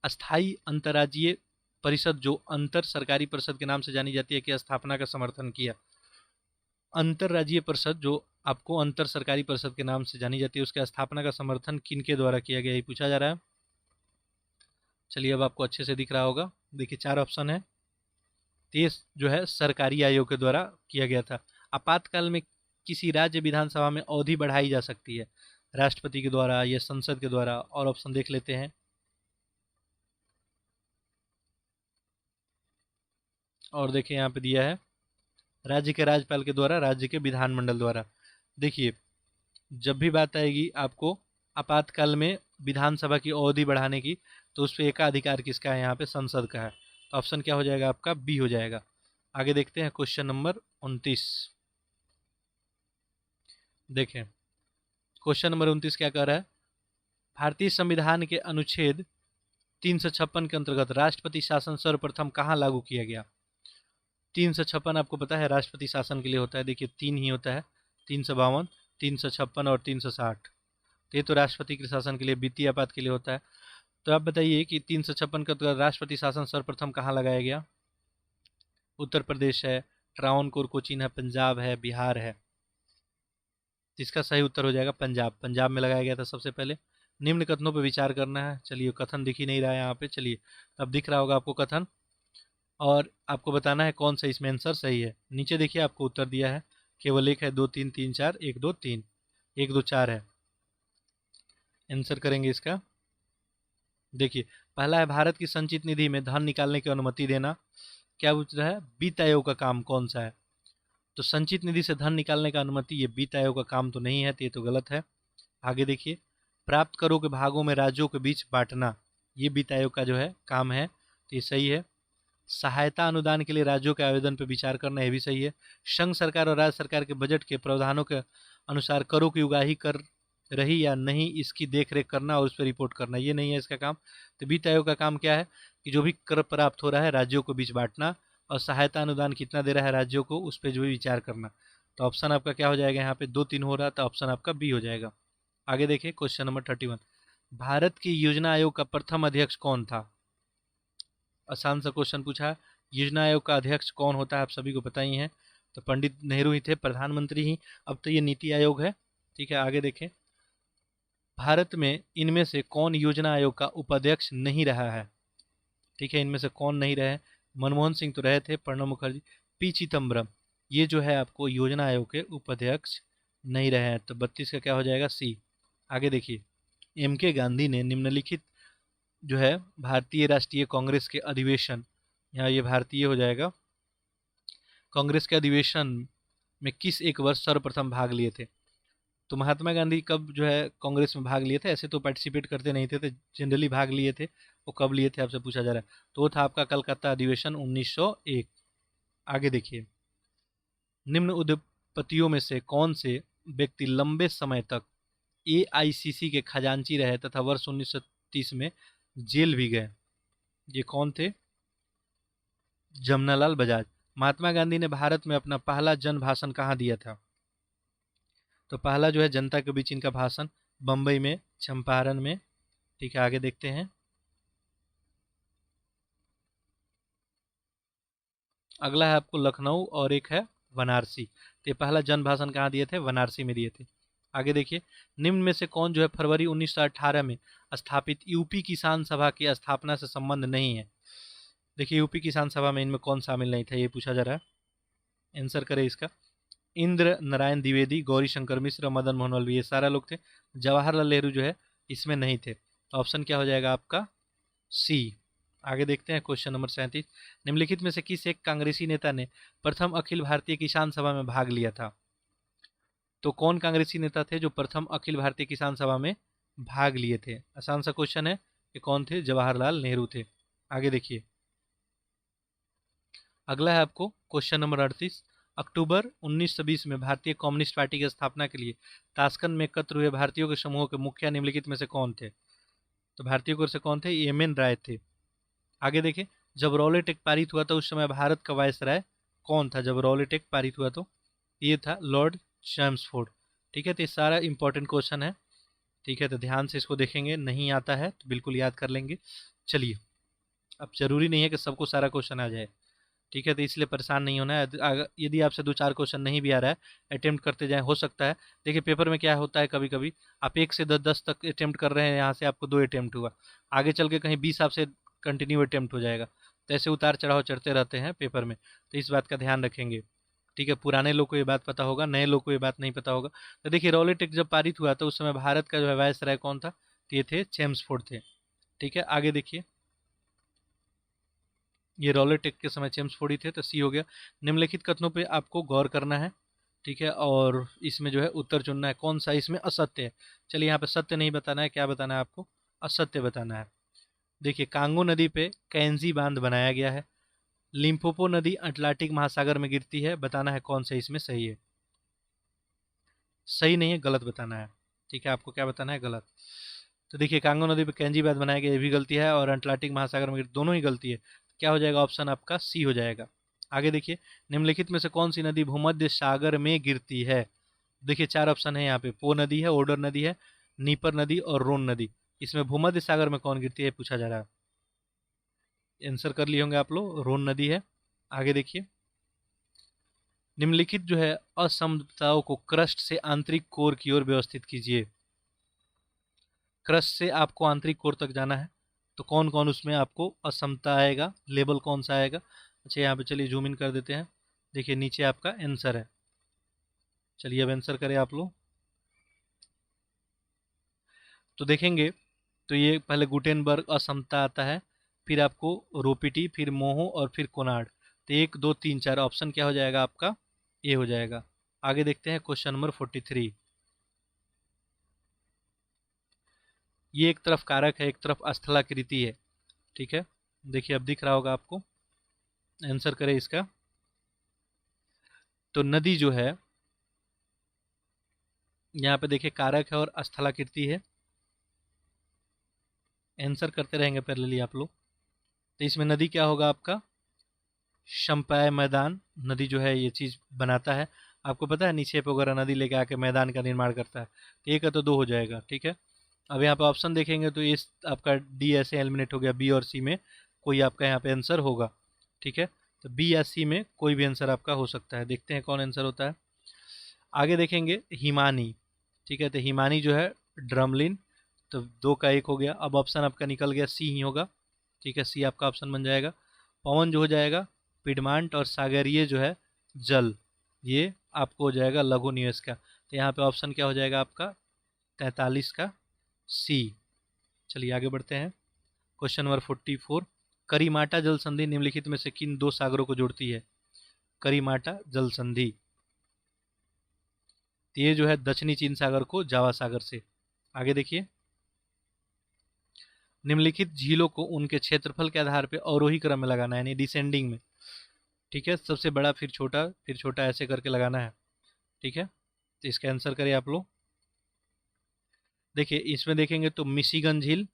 अस्थाई अंतर्राज्यीय परिषद जो अंतर सरकारी परिषद के नाम से जानी जाती है की स्थापना का समर्थन किया। अंतर्राज्यीय परिषद जो आपको अंतर सरकारी परिषद के नाम से जानी जाती है, उसके स्थापना का समर्थन किनके द्वारा किया गया, ये पूछा जा रहा है। चलिए, अब आपको अच्छे से दिख रहा होगा। देखिए 4 ऑप्शन है। तेज जो है सरकारी आयोग के द्वारा किया गया था। आपातकाल में किसी राज्य विधानसभा में अवधि बढ़ाई जा सकती है, राष्ट्रपति के द्वारा या संसद के द्वारा। और ऑप्शन देख लेते हैं। और देखिए यहाँ पे दिया है राज्य के राज्यपाल के द्वारा, राज्य के विधानमंडल द्वारा। देखिए, जब भी बात आएगी आपको आपातकाल में विधानसभा की अवधि बढ़ाने की, तो उस पर एकाधिकार किसका है, यहाँ पे संसद का है। तो ऑप्शन क्या हो जाएगा आपका, बी हो जाएगा। आगे देखते हैं क्वेश्चन नंबर 29। देखें क्वेश्चन नंबर 29 क्या कह रहा है, भारतीय संविधान के अनुच्छेद 356 के अंतर्गत राष्ट्रपति शासन सर्वप्रथम कहाँ लागू किया गया। 356 आपको पता है राष्ट्रपति शासन के लिए होता है। देखिए 3 ही होता है, 352, 356 और 360। तो ये तो राष्ट्रपति के शासन के लिए, वित्तीय आपात के लिए होता है। तो आप बताइए कि 356 का तो राष्ट्रपति शासन सर्वप्रथम कहाँ लगाया गया। उत्तर प्रदेश है, ट्रावनकोर कोचीन है, पंजाब है, बिहार है। इसका सही उत्तर हो जाएगा पंजाब। पंजाब में लगाया गया था सबसे पहले। निम्न कथनों पर विचार करना है। चलिए, कथन दिख ही नहीं रहा है यहाँ पे, चलिए अब दिख रहा होगा आपको कथन, और आपको बताना है कौन सा इसमें आंसर सही है। नीचे देखिए आपको उत्तर दिया है, केवल एक है, 2 3 3 4, 1 2 3, 1 2 4 है। आंसर करेंगे इसका। देखिए, पहला है भारत की संचित निधि में धन निकालने की अनुमति देना। क्या पूछ रहा है, वित्त आयोग का काम कौन सा है। तो संचित निधि से धन निकालने का अनुमति, ये वित्त आयोग का काम तो नहीं है, तो ये तो गलत है। आगे देखिए, प्राप्त करों के भागों में राज्यों के बीच बांटना, ये वित्त आयोग का जो है काम है, तो ये सही है। सहायता अनुदान के लिए राज्यों के आवेदन पर विचार करना, ये भी सही है। संघ सरकार और राज्य सरकार के बजट के प्रावधानों के अनुसार करों की उगाही कर रही या नहीं, इसकी देखरेख करना और उस पर रिपोर्ट करना, ये नहीं है इसका काम। तो वित्त आयोग का काम क्या है कि जो भी कर प्राप्त हो रहा है राज्यों को बीच बांटना, और सहायता अनुदान कितना दे रहा है राज्यों को, उस पर जो भी विचार करना। तो ऑप्शन आपका क्या हो जाएगा, यहाँ पे 2 3 हो रहा था, ऑप्शन आपका बी हो जाएगा। आगे देखिए क्वेश्चन नंबर 31, भारत की योजना आयोग का प्रथम अध्यक्ष कौन था? आसान सा क्वेश्चन पूछा। योजना आयोग का अध्यक्ष कौन होता है आप सभी को पता ही है, तो पंडित नेहरू ही थे, प्रधानमंत्री ही। अब तो ये नीति आयोग है, ठीक है। आगे देखें, भारत में इनमें से कौन योजना आयोग का उपाध्यक्ष नहीं रहा है? ठीक है, इनमें से कौन नहीं रहे? मनमोहन सिंह तो रहे थे, प्रणब मुखर्जी, पी चिदम्बरम, ये जो है आपको योजना आयोग के उपाध्यक्ष नहीं रहे हैं। तो 32 का क्या हो जाएगा? सी। आगे देखिए, एम के गांधी ने निम्नलिखित जो है भारतीय राष्ट्रीय कांग्रेस के अधिवेशन, यहाँ ये भारतीय हो जाएगा, कांग्रेस के अधिवेशन में किस एक वर्ष सर्वप्रथम भाग लिए थे? तो महात्मा गांधी कब जो है कांग्रेस में भाग लिए थे? ऐसे तो पार्टिसिपेट करते नहीं थे, तो जनरली भाग लिए थे, वो कब लिए थे आपसे पूछा जा रहा है। तो वो था आपका कलकत्ता अधिवेशन 1901। आगे देखिए, निम्न उद्योगपतियों में से कौन से व्यक्ति लंबे समय तक एआईसीसी के खजांची रहे तथा वर्ष 1930 में जेल भी गए? ये कौन थे? जमनालाल बजाज। महात्मा गांधी ने भारत में अपना पहला जन भाषण कहाँ दिया था? तो पहला जो है जनता के बीच इनका भाषण बम्बई में, चंपारण में, ठीक है। आगे देखते हैं, अगला है आपको लखनऊ और एक है वाराणसी। तो ये पहला जन भाषण कहाँ दिए थे? वाराणसी में दिए थे। आगे देखिए, निम्न में से कौन जो है फरवरी 1918 में स्थापित यूपी किसान सभा की स्थापना से संबंध नहीं है? देखिए, यूपी किसान सभा में इनमें कौन शामिल नहीं था, ये पूछा जा रहा है। आंसर करें इसका। इंद्र नारायण द्विवेदी, गौरी शंकर मिश्र, मदन मोहन मालवीय, ये सारा लोग थे। जवाहरलाल नेहरू जो है इसमें नहीं थे। तो ऑप्शन क्या हो जाएगा आपका? सी। आगे देखते हैं क्वेश्चन नंबर 37, निम्नलिखित में से किस एक कांग्रेसी नेता ने प्रथम अखिल भारतीय किसान सभा में भाग लिया था? तो कौन कांग्रेसी नेता थे जो प्रथम अखिल भारतीय किसान सभा में भाग लिए थे? आसान सा क्वेश्चन है, ये कौन थे? जवाहरलाल नेहरू थे। आगे देखिए, अगला है आपको क्वेश्चन नंबर 38, अक्टूबर 1920 में भारतीय कम्युनिस्ट पार्टी की स्थापना के लिए ताशकंद में एकत्र हुए भारतीयों के समूह के मुखिया निम्नलिखित में से कौन थे? तो भारतीयों को से कौन थे? एम एन राय थे। आगे देखिए, जब रॉलेट एक्ट पारित हुआ था उस समय भारत का वायसराय कौन था? जब रॉलेट एक्ट पारित हुआ तो ये था लॉर्ड चैम्सफोर्ड। ठीक है, तो ये सारा इंपॉर्टेंट क्वेश्चन है, ठीक है। तो ध्यान से इसको देखेंगे, नहीं आता है तो बिल्कुल याद कर लेंगे। चलिए, अब जरूरी नहीं है कि सबको सारा क्वेश्चन आ जाए, ठीक है, तो इसलिए परेशान नहीं होना है। यदि आपसे 2-4 क्वेश्चन नहीं भी आ रहा है, अटेम्प्ट करते जाएं, हो सकता है। देखिए, पेपर में क्या होता है, कभी कभी आप 1 से 10 तक अटेम्प्ट कर रहे हैं, यहाँ से आपको 2 अटेम्प्ट हुआ, आगे चल के कहीं 20 आपसे कंटिन्यू अटेम्प्ट हो जाएगा। तो ऐसे उतार चढ़ाव चढ़ते रहते हैं पेपर में, तो इस बात का ध्यान रखेंगे, ठीक है। पुराने लोग को ये बात पता होगा, नए लोग को ये बात नहीं पता होगा। तो देखिए, रॉलेट एक्ट जब पारित हुआ तो उस समय भारत का जो है वायसराय कौन था? तो ये थे चेम्सफोर्ड थे, ठीक है। आगे देखिए, ये रॉलेट एक्ट के समय चेम्सफोर्ड ही थे, तो सी हो गया। निम्नलिखित कथनों पे आपको गौर करना है, ठीक है, और इसमें जो है उत्तर चुनना है, कौन सा इसमें असत्य है। चलिए, यहाँ पे सत्य नहीं बताना है, क्या बताना है आपको? असत्य बताना है। देखिए, कांगो नदी पे कैंजी बांध बनाया गया है, लिम्पोपो नदी अटलांटिक महासागर में गिरती है, बताना है कौन सा इसमें सही है। सही नहीं है, गलत बताना है, ठीक है। आपको क्या बताना है? गलत। तो देखिए, कांगो नदी पे कैंजी बांध बनाया गया, ये भी गलती है, और अटलांटिक महासागर में दोनों ही गलती है। क्या हो जाएगा? ऑप्शन आपका सी हो जाएगा। आगे देखिए, निम्नलिखित में से कौन सी नदी भूमध्य सागर में गिरती है? देखिए, 4 ऑप्शन है यहाँ पे, पो नदी है, ओडर नदी है, नीपर नदी और रोन नदी। इसमें भूमध्य सागर में कौन गिरती है पूछा जा रहा है। आंसर कर लिए होंगे आप लोग, रोन नदी है। आगे देखिए, निम्नलिखित जो है असमताओं को क्रस्ट से आंतरिक कोर की ओर व्यवस्थित कीजिए। क्रस्ट से आपको आंतरिक कोर तक जाना है, तो कौन कौन उसमें आपको असमता आएगा, लेबल कौन सा आएगा? अच्छा, यहाँ पे चलिए जूम इन कर देते हैं, देखिए नीचे आपका आंसर है। चलिए, अब आंसर करें आप लोग, तो देखेंगे, तो ये पहले गुटेनबर्ग असमता आता है, फिर आपको रोपिटी, फिर मोहो और फिर कोनार्ड। तो 1 2 3 4 ऑप्शन क्या हो जाएगा आपका? ए हो जाएगा। आगे देखते हैं क्वेश्चन नंबर 43, ये एक तरफ कारक है, एक तरफ स्थलाकृति है, ठीक है। देखिए, अब दिख रहा होगा आपको, आंसर करें इसका। तो नदी जो है यहाँ पे देखिए कारक है और स्थलाकृति है, आंसर करते रहेंगे पैरेलली आप लोग। तो इसमें नदी क्या होगा आपका? शंपाय मैदान नदी जो है ये चीज बनाता है, आपको पता है निक्षेप वगैरह नदी लेके आके मैदान का निर्माण करता है। तो एक है तो दो हो जाएगा, ठीक है। अब यहाँ पे ऑप्शन देखेंगे तो इस आपका डी ऐसे एलिमिनेट हो गया, बी और सी में कोई आपका यहाँ पे आंसर होगा, ठीक है। तो बी या सी में कोई भी आंसर आपका हो सकता है। देखते हैं कौन आंसर होता है। आगे देखेंगे हिमानी, ठीक है। तो हिमानी जो है ड्रमलिन, तो दो का एक हो गया। अब ऑप्शन आपका निकल गया सी ही होगा, ठीक है। सी आपका ऑप्शन बन जाएगा। पवन जो हो जाएगा पिडमांट, और सागरीय जो है जल, ये आपको हो जाएगा लघु निवेश का। तो यहाँ पे ऑप्शन क्या हो जाएगा आपका 43 का सी। चलिए आगे बढ़ते हैं। क्वेश्चन नंबर 44, करीमाटा जल संधि निम्नलिखित में से किन दो सागरों को जोड़ती है? करीमाटा जल संधि, तो ये जो है दक्षिणी चीन सागर को जावा सागर से। आगे देखिए, निम्नलिखित झीलों को उनके क्षेत्रफल के आधार पर अवरोही क्रम में लगाना है, यानी डिसेंडिंग में, ठीक है। सबसे बड़ा फिर छोटा ऐसे करके लगाना है, ठीक है। तो इसका आंसर करिए आप लोग। देखिए इसमें देखेंगे तो मिशिगन झील,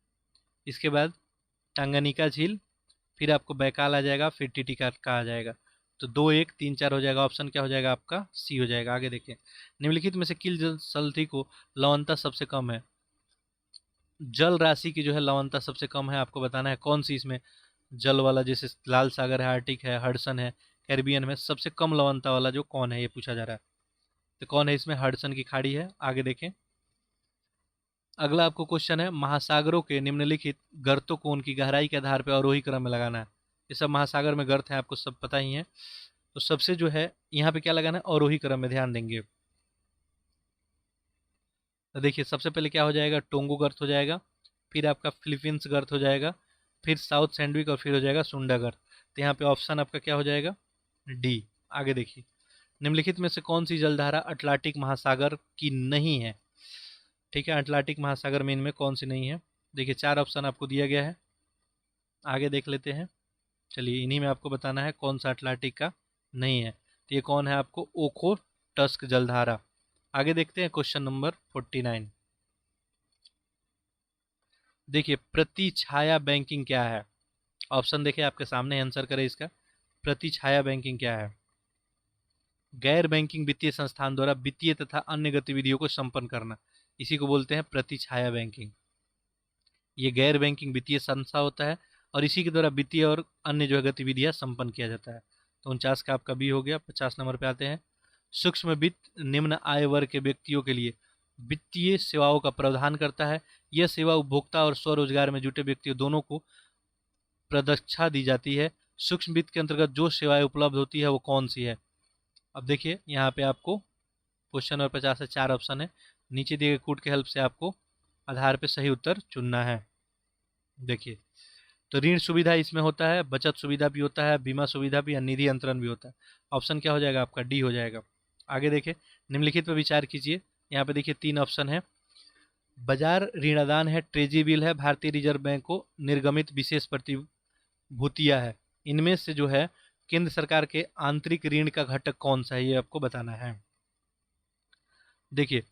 इसके बाद टांगानिका झील, फिर आपको बैकाल आ जाएगा, फिर टिटिका का आ जाएगा। तो 2 1 3 4 हो जाएगा। ऑप्शन क्या हो जाएगा आपका सी हो जाएगा। आगे देखिए, निम्नलिखित में से किल जल संधि को लवणता सबसे कम है? जल राशि की जो है लवणता सबसे कम है, आपको बताना है कौन सी इसमें जल वाला, जैसे लाल सागर है, आर्टिक है, हडसन है, कैरिबियन में सबसे कम लवणता वाला जो कौन है, ये पूछा जा रहा है। तो कौन है इसमें? हडसन की खाड़ी है। आगे देखें, अगला आपको क्वेश्चन है, महासागरों के निम्नलिखित गर्तों को उनकी गहराई के आधार पर अवरोही क्रम में लगाना है। ये सब महासागर में गर्त है, आपको सब पता ही है। तो सबसे जो है यहाँ पे क्या लगाना है? अवरोही क्रम में, ध्यान देंगे। तो देखिए सबसे पहले क्या हो जाएगा, टोंगो गर्त हो जाएगा, फिर आपका फिलीपींस गर्त हो जाएगा, फिर साउथ सैंडविक, और फिर हो जाएगा सुंडा गर्त। तो यहाँ पे ऑप्शन आपका क्या हो जाएगा? डी। आगे देखिए, निम्नलिखित में से कौन सी जलधारा अटलांटिक महासागर की नहीं है? ठीक है, अटलांटिक महासागर में इनमें कौन सी नहीं है? देखिए 4 ऑप्शन आपको दिया गया है, आगे देख लेते हैं। चलिए इन्हीं में आपको बताना है कौन सा अटलांटिक का नहीं है। तो ये कौन है? आपको ओखो टस्क जलधारा। आगे देखते हैं क्वेश्चन नंबर 49। देखिए प्रति छाया बैंकिंग क्या है? ऑप्शन देखिए आपके सामने, आंसर करें इसका। प्रति छाया बैंकिंग क्या है? गैर बैंकिंग वित्तीय संस्थान द्वारा वित्तीय तथा अन्य गतिविधियों को संपन्न करना, इसी को बोलते हैं प्रति छाया बैंकिंग। ये गैर बैंकिंग वित्तीय संस्था होता है, और इसी के द्वारा वित्तीय और अन्य जो है गतिविधियां संपन्न किया जाता है। तो 49 का आपका बी हो गया। 50 नंबर पे आते हैं, सूक्ष्म वित्त निम्न आय वर्ग के व्यक्तियों के लिए वित्तीय सेवाओं का प्रावधान करता है। यह सेवा उपभोक्ता और स्वरोजगार में जुटे व्यक्तियों दोनों को प्रदक्षा दी जाती है। सूक्ष्म वित्त के अंतर्गत जो सेवाएं उपलब्ध होती है वो कौन सी है? अब देखिए यहाँ पे आपको क्वेश्चन नंबर 50 से 4 ऑप्शन है, नीचे दिए गए कोड के हेल्प से आपको आधार पे सही उत्तर चुनना है। देखिए, तो ऋण सुविधा इसमें होता है, बचत सुविधा भी होता है, बीमा सुविधा भी, और निधि अंतरण भी होता है। ऑप्शन क्या हो जाएगा आपका? डी हो जाएगा। आगे देखिए, निम्नलिखित पर विचार कीजिए। यहाँ पे देखिए 3 ऑप्शन है, बाजार ऋणादान है, ट्रेजरी बिल है, भारतीय रिजर्व बैंक को निर्गमित विशेष प्रतिभूतियां है। इनमें से जो है केंद्र सरकार के आंतरिक ऋण का घटक कौन सा है, ये आपको बताना है। देखिए,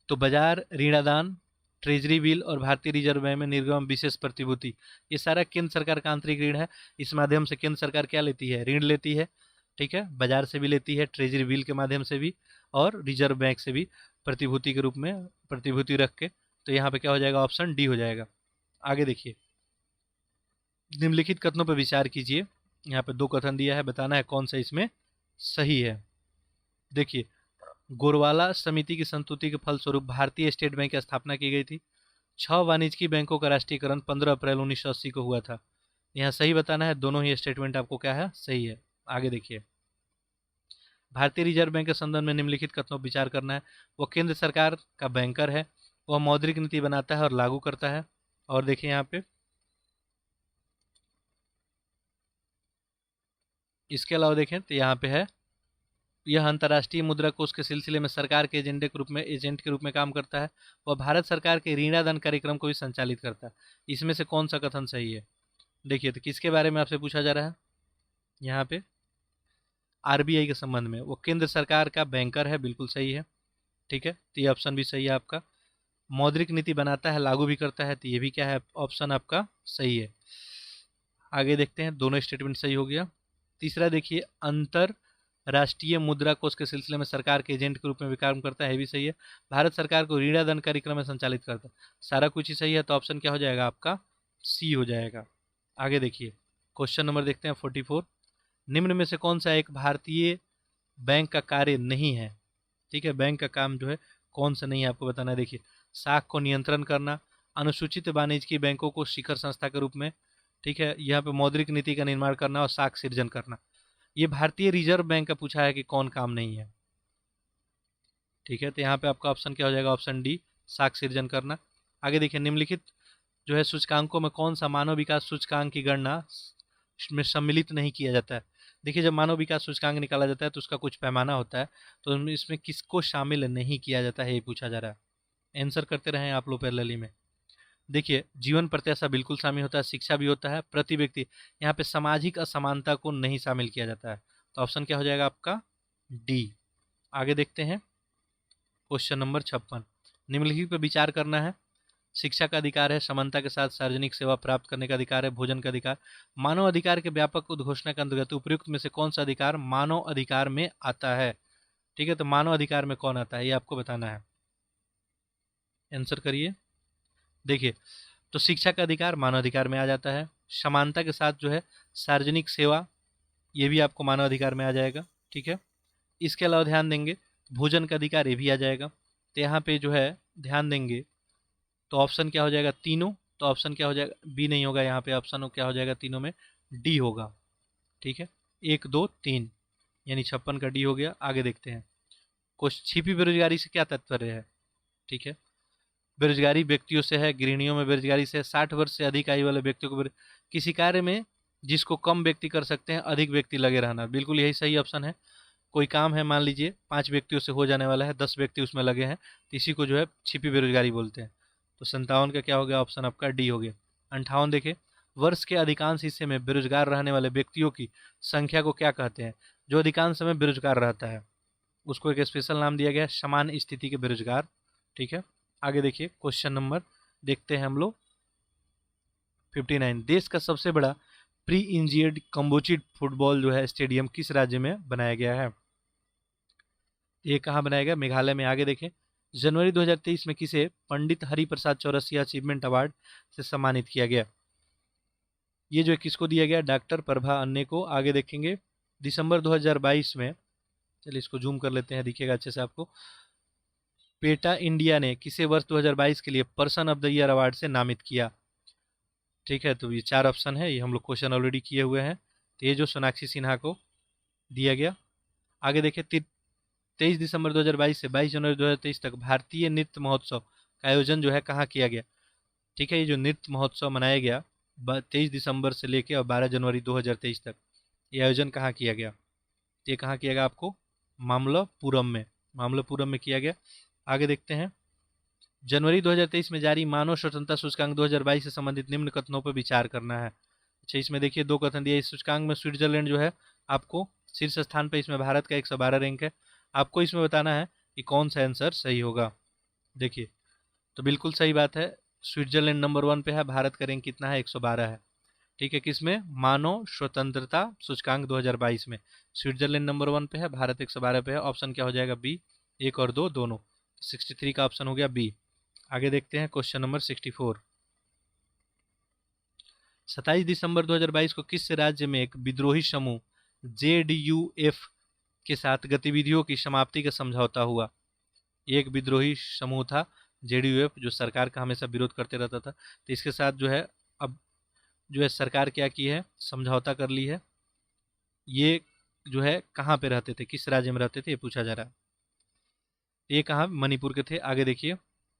तो बाजार ऋणादान, ट्रेजरी बिल और भारतीय रिजर्व बैंक में निर्गम विशेष प्रतिभूति, ये सारा केंद्र सरकार का आंतरिक ऋण है। इस माध्यम से केंद्र सरकार क्या लेती है? ऋण लेती है, ठीक है। बाजार से भी लेती है, ट्रेजरी बिल के माध्यम से भी, और रिजर्व बैंक से भी प्रतिभूति के रूप में प्रतिभूति रख के। तो यहाँ पे क्या हो जाएगा? ऑप्शन डी हो जाएगा। आगे देखिए, निम्नलिखित कथनों पर विचार कीजिए। यहाँ पे 2 कथन दिया है, बताना है कौन सा इसमें सही है। देखिए, गोरवाला समिति की संस्तुति के फलस्वरूप भारतीय स्टेट बैंक की स्थापना की गई थी। 6 वाणिज्यिक बैंकों का राष्ट्रीयकरण 15 अप्रैल 1980 को हुआ था। यहाँ सही बताना है, दोनों ही स्टेटमेंट आपको क्या है? सही है। आगे देखिए, भारतीय रिजर्व बैंक के संदर्भ में निम्नलिखित कथनों पर विचार करना है। वो केंद्र सरकार का बैंकर है, वह मौद्रिक नीति बनाता है और लागू करता है। और देखिए यहाँ पे, इसके अलावा देखें तो यहाँ पे है, यह अंतर्राष्ट्रीय मुद्रा कोष के सिलसिले में सरकार के एजेंट के रूप में काम करता है। वह भारत सरकार के ऋणादान कार्यक्रम को भी संचालित करता है। इसमें से कौन सा कथन सही है? देखिए, तो किसके बारे में आपसे पूछा जा रहा है? यहाँ पे आरबीआई के संबंध में। वो केंद्र सरकार का बैंकर है, बिल्कुल सही है, ठीक है। तो ये ऑप्शन भी सही है आपका। मौद्रिक नीति बनाता है, लागू भी करता है, तो ये भी क्या है? ऑप्शन आपका सही है। आगे देखते हैं, दोनों स्टेटमेंट सही हो गया। तीसरा देखिए, अंतर राष्ट्रीय मुद्रा कोष के सिलसिले में सरकार के एजेंट के रूप में भी काम करता है, ये भी सही है। भारत सरकार को ऋणादान कार्यक्रम में संचालित करता है, सारा कुछ ही सही है। तो ऑप्शन क्या हो जाएगा आपका? सी हो जाएगा। आगे देखिए, क्वेश्चन नंबर देखते हैं 44। निम्न में से कौन सा एक भारतीय बैंक का कार्य नहीं है? ठीक है, बैंक का काम जो है कौन सा नहीं है आपको बताना है। देखिए, साख को नियंत्रण करना, अनुसूचित वाणिज्यिक बैंकों को शिखर संस्था के रूप में, ठीक है, यहाँ पे मौद्रिक नीति का निर्माण करना और साख सृजन करना। ये भारतीय रिजर्व बैंक का पूछा है कि कौन काम नहीं है। ठीक है, तो यहाँ पे आपका ऑप्शन क्या हो जाएगा? ऑप्शन डी, साख सृजन करना। आगे देखिए, निम्नलिखित जो है सूचकांकों में कौन सा मानव विकास सूचकांक की गणना में सम्मिलित नहीं किया जाता है? देखिए, जब मानव विकास सूचकांक निकाला जाता है तो उसका कुछ पैमाना होता है, तो इसमें किसको शामिल नहीं किया जाता है, ये पूछा जा रहा है। आंसर करते रहें आप लोग पैरेलली में। देखिए, जीवन प्रत्याशा बिल्कुल शामिल होता है, शिक्षा भी होता है, प्रति व्यक्ति, यहाँ पे सामाजिक असमानता को नहीं शामिल किया जाता है। तो ऑप्शन क्या हो जाएगा आपका? डी। आगे देखते हैं, क्वेश्चन नंबर 56। निम्नलिखित पर विचार करना है। शिक्षा का अधिकार है, समानता के साथ सार्वजनिक सेवा प्राप्त करने का अधिकार है, भोजन का अधिकार। मानव अधिकार के व्यापक उद्घोषणा के अंतर्गत उपयुक्त में से कौन सा अधिकार मानव अधिकार में आता है? ठीक है, तो मानव अधिकार में कौन आता है ये आपको बताना है। आंसर करिए। देखिए, तो शिक्षा का अधिकार मानव अधिकार में आ जाता है, समानता के साथ जो है सार्वजनिक सेवा, ये भी आपको मानव अधिकार में आ जाएगा। ठीक है, इसके अलावा ध्यान देंगे भोजन का अधिकार, ये भी आ जाएगा। तो यहाँ पे जो है ध्यान देंगे तो ऑप्शन क्या हो जाएगा? तीनों। तो ऑप्शन क्या हो जाएगा? बी नहीं होगा, यहाँ पे ऑप्शन क्या हो जाएगा तीनों में? डी होगा। ठीक है, 1 2 3 यानी 56 का डी हो गया। आगे देखते हैं, कुछ छिपी बेरोजगारी से क्या तात्पर्य है? ठीक है, बेरोजगारी व्यक्तियों से है, गृहिणियों में बेरोजगारी से है, 60 वर्ष से अधिक आयु वाले व्यक्तियों को किसी कार्य में जिसको कम व्यक्ति कर सकते हैं, अधिक व्यक्ति लगे रहना, बिल्कुल यही सही ऑप्शन है। कोई काम है, मान लीजिए 5 व्यक्तियों से हो जाने वाला है, 10 व्यक्ति उसमें लगे हैं, तो इसी को जो है छिपी बेरोजगारी बोलते हैं। तो 57 का क्या हो गया? ऑप्शन आपका डी हो गया। 58 देखें, वर्ष के अधिकांश हिस्से में बेरोजगार रहने वाले व्यक्तियों की संख्या को क्या कहते हैं? जो अधिकांश समय बेरोजगार रहता है उसको एक स्पेशल नाम दिया गया है, समान स्थिति के बेरोजगार। ठीक है, आगे देखिए, क्वेश्चन नंबर देखते हैं हम लोग 59। देश का सबसे बड़ा प्री इंजीर्ड कम्बोचिट फुटबॉल जो है स्टेडियम किस राज्य में बनाया गया है? ये कहाँ बनाया गया? मेघालय में। आगे देखें, जनवरी 2023 में किसे पंडित हरिप्रसाद चौरसिया अचीवमेंट अवार्ड से सम्मानित किया गया? ये जो किसको दिया गया? डॉक्टर प्रभा अन्ने को। आगे देखेंगे, दिसंबर 2022 में, चलिए इसको जूम कर लेते हैं, दिखेगा अच्छे से आपको। पेटा इंडिया ने किसे वर्ष 2022 के लिए person of the year award से नामित किया? ठीक है, तो ये 4 ऑप्शन है, ये हम लोग क्वेश्चन ऑलरेडी किए हुए हैं। तो ये जो सोनाक्षी सिन्हा को दिया गया। आगे देखिए, 23 दिसंबर 2022 से 22 जनवरी 2023 तक भारतीय नृत्य महोत्सव का आयोजन जो है कहाँ किया गया? ठीक है, ये जो नृत्य महोत्सव मनाया गया 23 दिसंबर से लेके और 12 जनवरी 2023 तक, ये आयोजन कहाँ किया गया? ये कहाँ किया गया आपको? मामल्लपुरम में, मामल्लपुरम में किया गया। आगे देखते हैं, जनवरी 2023 में जारी मानव स्वतंत्रता सूचकांक 2022 से संबंधित निम्न कथनों पर विचार करना है। अच्छा, इसमें देखिए 2 कथन दिए। इस सूचकांक में स्विट्जरलैंड जो है आपको शीर्ष स्थान पर, इसमें भारत का 112 रैंक है। आपको इसमें बताना है कि कौन सा आंसर सही होगा। देखिए, तो बिल्कुल सही बात है, स्विट्जरलैंड नंबर 1 पे है, भारत का रैंक कितना है? 112 है। ठीक है, किसमें? मानव स्वतंत्रता सूचकांक 2022 में स्विट्जरलैंड नंबर 1 पे है, भारत 112 पे है। ऑप्शन क्या हो जाएगा? बी, 1 और 2 दोनों। 63 का ऑप्शन हो गया बी। आगे देखते हैं, क्वेश्चन नंबर 64। 27 दिसंबर 2022 को किस राज्य में एक विद्रोही समूह JDUF के साथ गतिविधियों की समाप्ति का समझौता हुआ? एक विद्रोही समूह था JDUF, जो सरकार का हमेशा विरोध करते रहता था, तो इसके साथ जो है अब जो है सरकार क्या की है? समझौता कर ली है। ये जो है कहाँ पे रहते थे, किस राज्य में रहते थे, ये पूछा जा रहा है। ये कहाँ? मणिपुर के थे। आगे देखिए,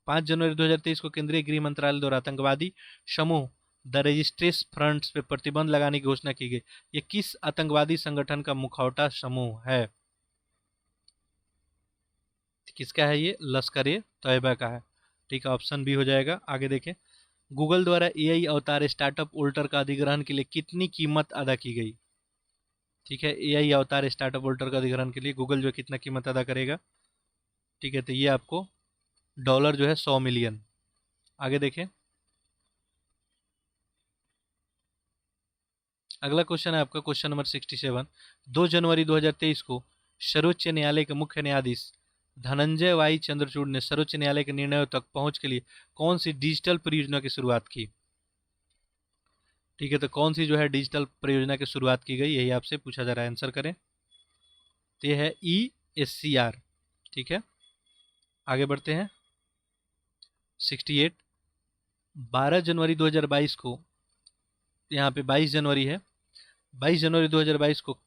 5 जनवरी 2023 को केंद्रीय गृह मंत्रालय द्वारा आतंकवादी समूह द रेजिस्ट्रेस फ्रंट्स पे प्रतिबंध लगाने की घोषणा की गई। ये किस आतंकवादी संगठन का मुखौटा समूह है? किसका है ये? लश्कर ए तैयबा का है। ठीक है, ऑप्शन बी हो जाएगा। आगे देखें, गूगल द्वारा AI अवतार स्टार्टअप ओल्टर का अधिग्रहण के लिए कितनी कीमत अदा की गई? ठीक है, AI अवतार स्टार्टअप ओल्टर का अधिग्रहण के लिए गूगल जो है कितना कीमत अदा करेगा? ठीक है, तो ये आपको डॉलर जो है 100 मिलियन। आगे देखें, अगला क्वेश्चन है आपका क्वेश्चन नंबर 67। 2 जनवरी 2023 को सर्वोच्च न्यायालय के मुख्य न्यायाधीश धनंजय वाई चंद्रचूड़ ने सर्वोच्च न्यायालय के निर्णयों तक पहुंच के लिए कौन सी डिजिटल परियोजना की शुरुआत की? ठीक है, तो कौन सी जो है डिजिटल परियोजना की शुरुआत की गई, यही आपसे पूछा जा रहा है, आंसर करें। तो ये है ESCR। ठीक है, आगे बढ़ते हैं। 68, 12 जनवरी 2022 को, यहाँ पे 22 जनवरी है, 22 जनवरी 2022 को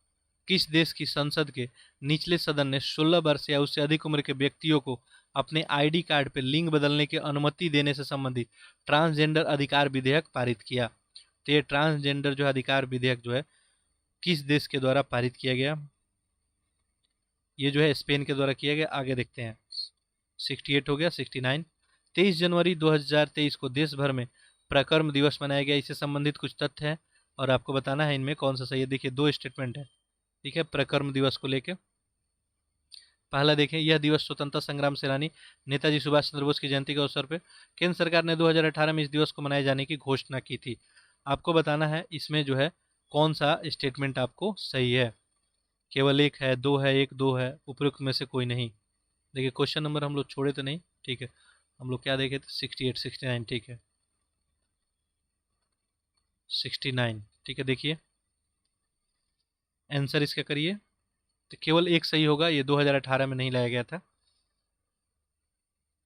किस देश की संसद के निचले सदन ने 16 वर्ष या उससे अधिक उम्र के व्यक्तियों को अपने आईडी कार्ड पर लिंग बदलने की अनुमति देने से संबंधित ट्रांसजेंडर अधिकार विधेयक पारित किया? तो ये ट्रांसजेंडर जो अधिकार विधेयक जो है किस देश के द्वारा पारित किया गया? ये जो है स्पेन के द्वारा किया गया। आगे देखते हैं। 68 हो गया। 69, 23 जनवरी 2023 को देश भर में पराक्रम दिवस मनाया गया। इससे संबंधित कुछ तथ्य हैं और आपको बताना है इनमें कौन सा सही है। देखिए, दो स्टेटमेंट है। ठीक है, पराक्रम दिवस को लेकर। पहला देखें, यह दिवस स्वतंत्रता संग्राम सेनानी नेताजी सुभाष चंद्र बोस की जयंती के अवसर पर केंद्र सरकार ने 2018 में इस दिवस को मनाए जाने की घोषणा की थी। आपको बताना है इसमें जो है कौन सा स्टेटमेंट आपको सही है। केवल एक है, दो है, एक दो है, उपयुक्त में से कोई नहीं। देखिए, क्वेश्चन नंबर हम लोग छोड़े तो नहीं। ठीक है, हम लोग क्या देखे थे? 68, 69। ठीक है, 69। ठीक है, देखिए आंसर इसका करिए। तो केवल एक सही होगा, ये 2018 में नहीं लाया गया था।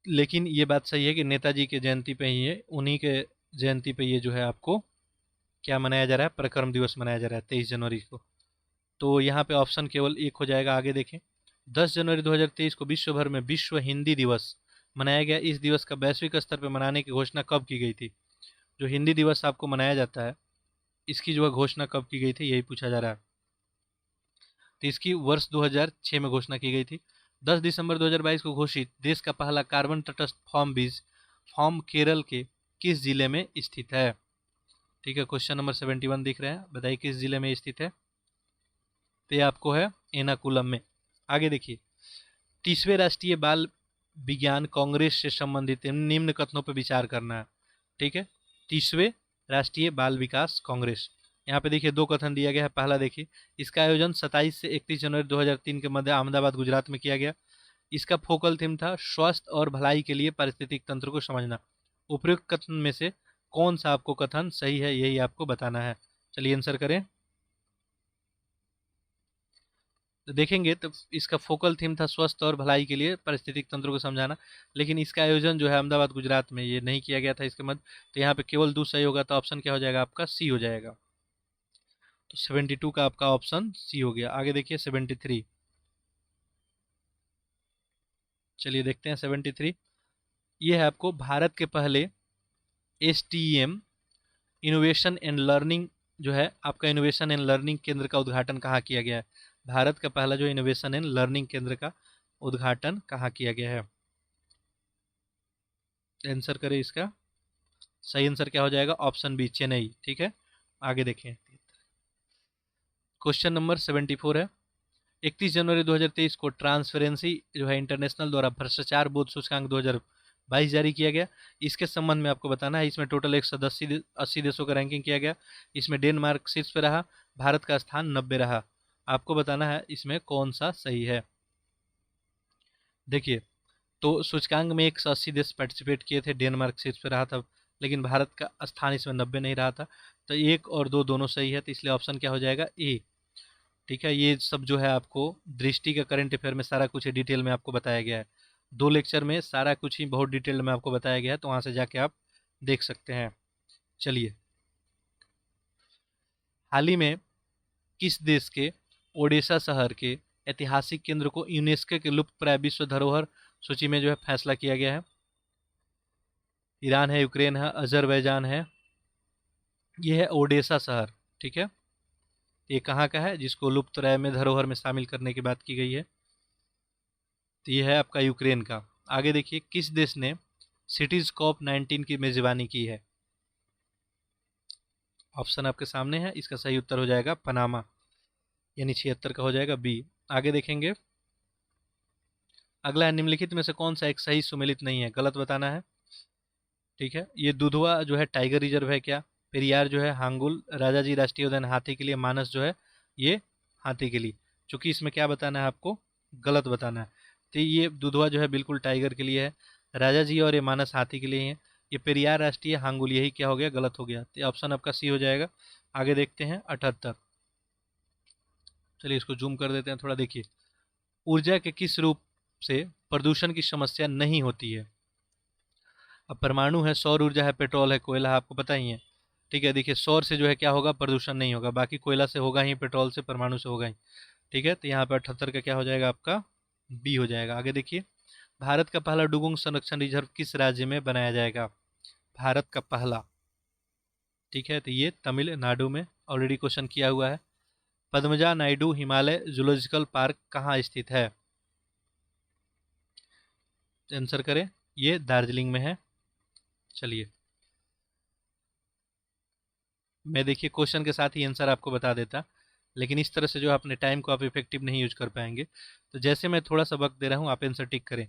लेकिन ये बात सही है कि नेताजी के जयंती पे ही है, उन्हीं के जयंती पे ये जो है आपको क्या मनाया जा रहा है? पराक्रम दिवस मनाया जा रहा है 23 जनवरी को। तो यहाँ पे ऑप्शन केवल एक हो जाएगा। आगे देखें, 10 जनवरी 2023 को विश्व भर में विश्व हिंदी दिवस मनाया गया। इस दिवस का वैश्विक स्तर पर मनाने की घोषणा कब की गई थी? जो हिंदी दिवस आपको मनाया जाता है, इसकी जो है घोषणा कब की गई थी, यही पूछा जा रहा है। तो इसकी वर्ष 2006 में घोषणा की गई थी। 10 दिसंबर 2022 को घोषित देश का पहला कार्बन तटस्थ फॉर्म बीज फॉर्म केरल के किस जिले में स्थित है? ठीक है, क्वेश्चन नंबर 71 दिख रहे हैं, बताइए किस जिले में स्थित है? तो ये आपको है एर्नाकुलम में। आगे देखिए, 30वें राष्ट्रीय बाल विज्ञान कांग्रेस से संबंधित निम्न कथनों पर विचार करना है। ठीक है, 30वें राष्ट्रीय बाल विकास कांग्रेस, यहाँ पे देखिए दो कथन दिया गया है। पहला देखिए, इसका आयोजन 27 से 31 जनवरी 2003 के मध्य अहमदाबाद गुजरात में किया गया। इसका फोकल थीम था स्वास्थ्य और भलाई के लिए पारिस्थितिक तंत्र को समझना। उपयुक्त कथन में से कौन सा आपको कथन सही है, यही आपको बताना है। चलिए आंसर करें। तो देखेंगे तो इसका फोकल थीम था स्वस्थ और भलाई के लिए पारिस्थितिक तंत्र को समझाना, लेकिन इसका आयोजन जो है अहमदाबाद गुजरात में ये नहीं किया गया था इसके मध्य। तो यहाँ पे केवल दो सही होगा, तो ऑप्शन क्या हो जाएगा आपका? सी हो जाएगा। तो 72 का आपका ऑप्शन सी हो गया। आगे देखिए 73। चलिए देखते हैं 73। ये है आपको भारत के पहले STEM इनोवेशन एंड लर्निंग जो है आपका इनोवेशन एंड लर्निंग केंद्र का उद्घाटन कहाँ किया गया है? भारत का पहला जो इनोवेशन एंड लर्निंग केंद्र का उद्घाटन कहाँ किया गया है? आंसर करें इसका। सही आंसर क्या हो जाएगा? Option B, Chennai. ठीक है, आगे देखें। क्वेश्चन नंबर 74 है, 31 जनवरी 2023 को ट्रांसपेरेंसी जो है इंटरनेशनल द्वारा भ्रष्टाचार बोध सूचकांक 2022 जारी किया गया। इसके संबंध में आपको बताना है। इसमें टोटल 180 देशों का रैंकिंग किया गया। इसमें डेनमार्क शीर्ष पे रहा, भारत का स्थान 90 रहा। आपको बताना है इसमें कौन सा सही है। देखिए, तो सूचकांक में 180 देश पार्टिसिपेट किए थे, डेनमार्क शीर्ष पे रहा था, लेकिन भारत का स्थान इसमें 90 नहीं रहा था। तो एक और दो दोनों सही है, तो इसलिए ऑप्शन क्या हो जाएगा? ए। ठीक है, ये सब जो है आपको दृष्टि का करंट अफेयर में सारा कुछ डिटेल में आपको बताया गया है। दो लेक्चर में सारा कुछ ही बहुत डिटेल में आपको बताया गया है, तो वहाँ से जाके आप देख सकते हैं। चलिए, हाल ही में किस देश के ओडिशा शहर के ऐतिहासिक केंद्र को यूनेस्को के लुप्तप्राय विश्व धरोहर सूची में जो है फैसला किया गया है? ईरान है, यूक्रेन है, अजरबैजान है। ये है ओडेसा शहर। ठीक है, ये कहाँ का है जिसको लुप्तप्राय में धरोहर में शामिल करने की बात की गई है? तो ये है आपका यूक्रेन का। आगे देखिए, किस देश ने सिटीज कॉप 19 की मेजबानी की है? ऑप्शन आपके सामने है, इसका सही उत्तर हो जाएगा पनामा, यानी 76 का हो जाएगा बी। आगे देखेंगे, अगला है, निम्नलिखित में से कौन सा एक सही सुमेलित नहीं है? गलत बताना है। ठीक है, ये दुधवा जो है टाइगर रिजर्व है क्या? पेरियार जो है हांगुल, राजाजी राष्ट्रीय उद्यान हाथी के लिए, मानस जो है ये हाथी के लिए। चूंकि इसमें क्या बताना है आपको, गलत बताना है। तो ये दुधवा जो है बिल्कुल टाइगर के लिए है, राजा जी और ये मानस हाथी के लिए है, ये पेरियार राष्ट्रीय हांगुल, यही क्या हो गया, गलत हो गया। तो ऑप्शन आपका सी हो जाएगा। आगे देखते हैं 78। चलिए इसको जूम कर देते हैं थोड़ा, देखिए ऊर्जा के किस रूप से प्रदूषण की समस्या नहीं होती है। अब परमाणु है, सौर ऊर्जा है, पेट्रोल है, कोयला है, आपको पता ही है। ठीक है, देखिए सौर से जो है क्या होगा, प्रदूषण नहीं होगा, बाकी कोयला से होगा ही, पेट्रोल से, परमाणु से होगा ही। ठीक है, तो यहाँ पे 78 का क्या हो जाएगा आपका, बी हो जाएगा। आगे देखिए, भारत का पहला डुगुंग संरक्षण रिजर्व किस राज्य में बनाया जाएगा। भारत का पहला, ठीक है, तो ये तमिलनाडु में ऑलरेडी क्वेश्चन किया हुआ है। पद्मजा नायडू हिमालय जूलॉजिकल पार्क कहाँ स्थित है। आंसर करें, ये दार्जिलिंग में है। चलिए मैं देखिए क्वेश्चन के साथ ही आंसर आपको बता देता, लेकिन इस तरह से जो अपने टाइम को आप इफेक्टिव नहीं यूज कर पाएंगे। तो जैसे मैं थोड़ा सा वक्त दे रहा हूँ, आप आंसर टिक करें।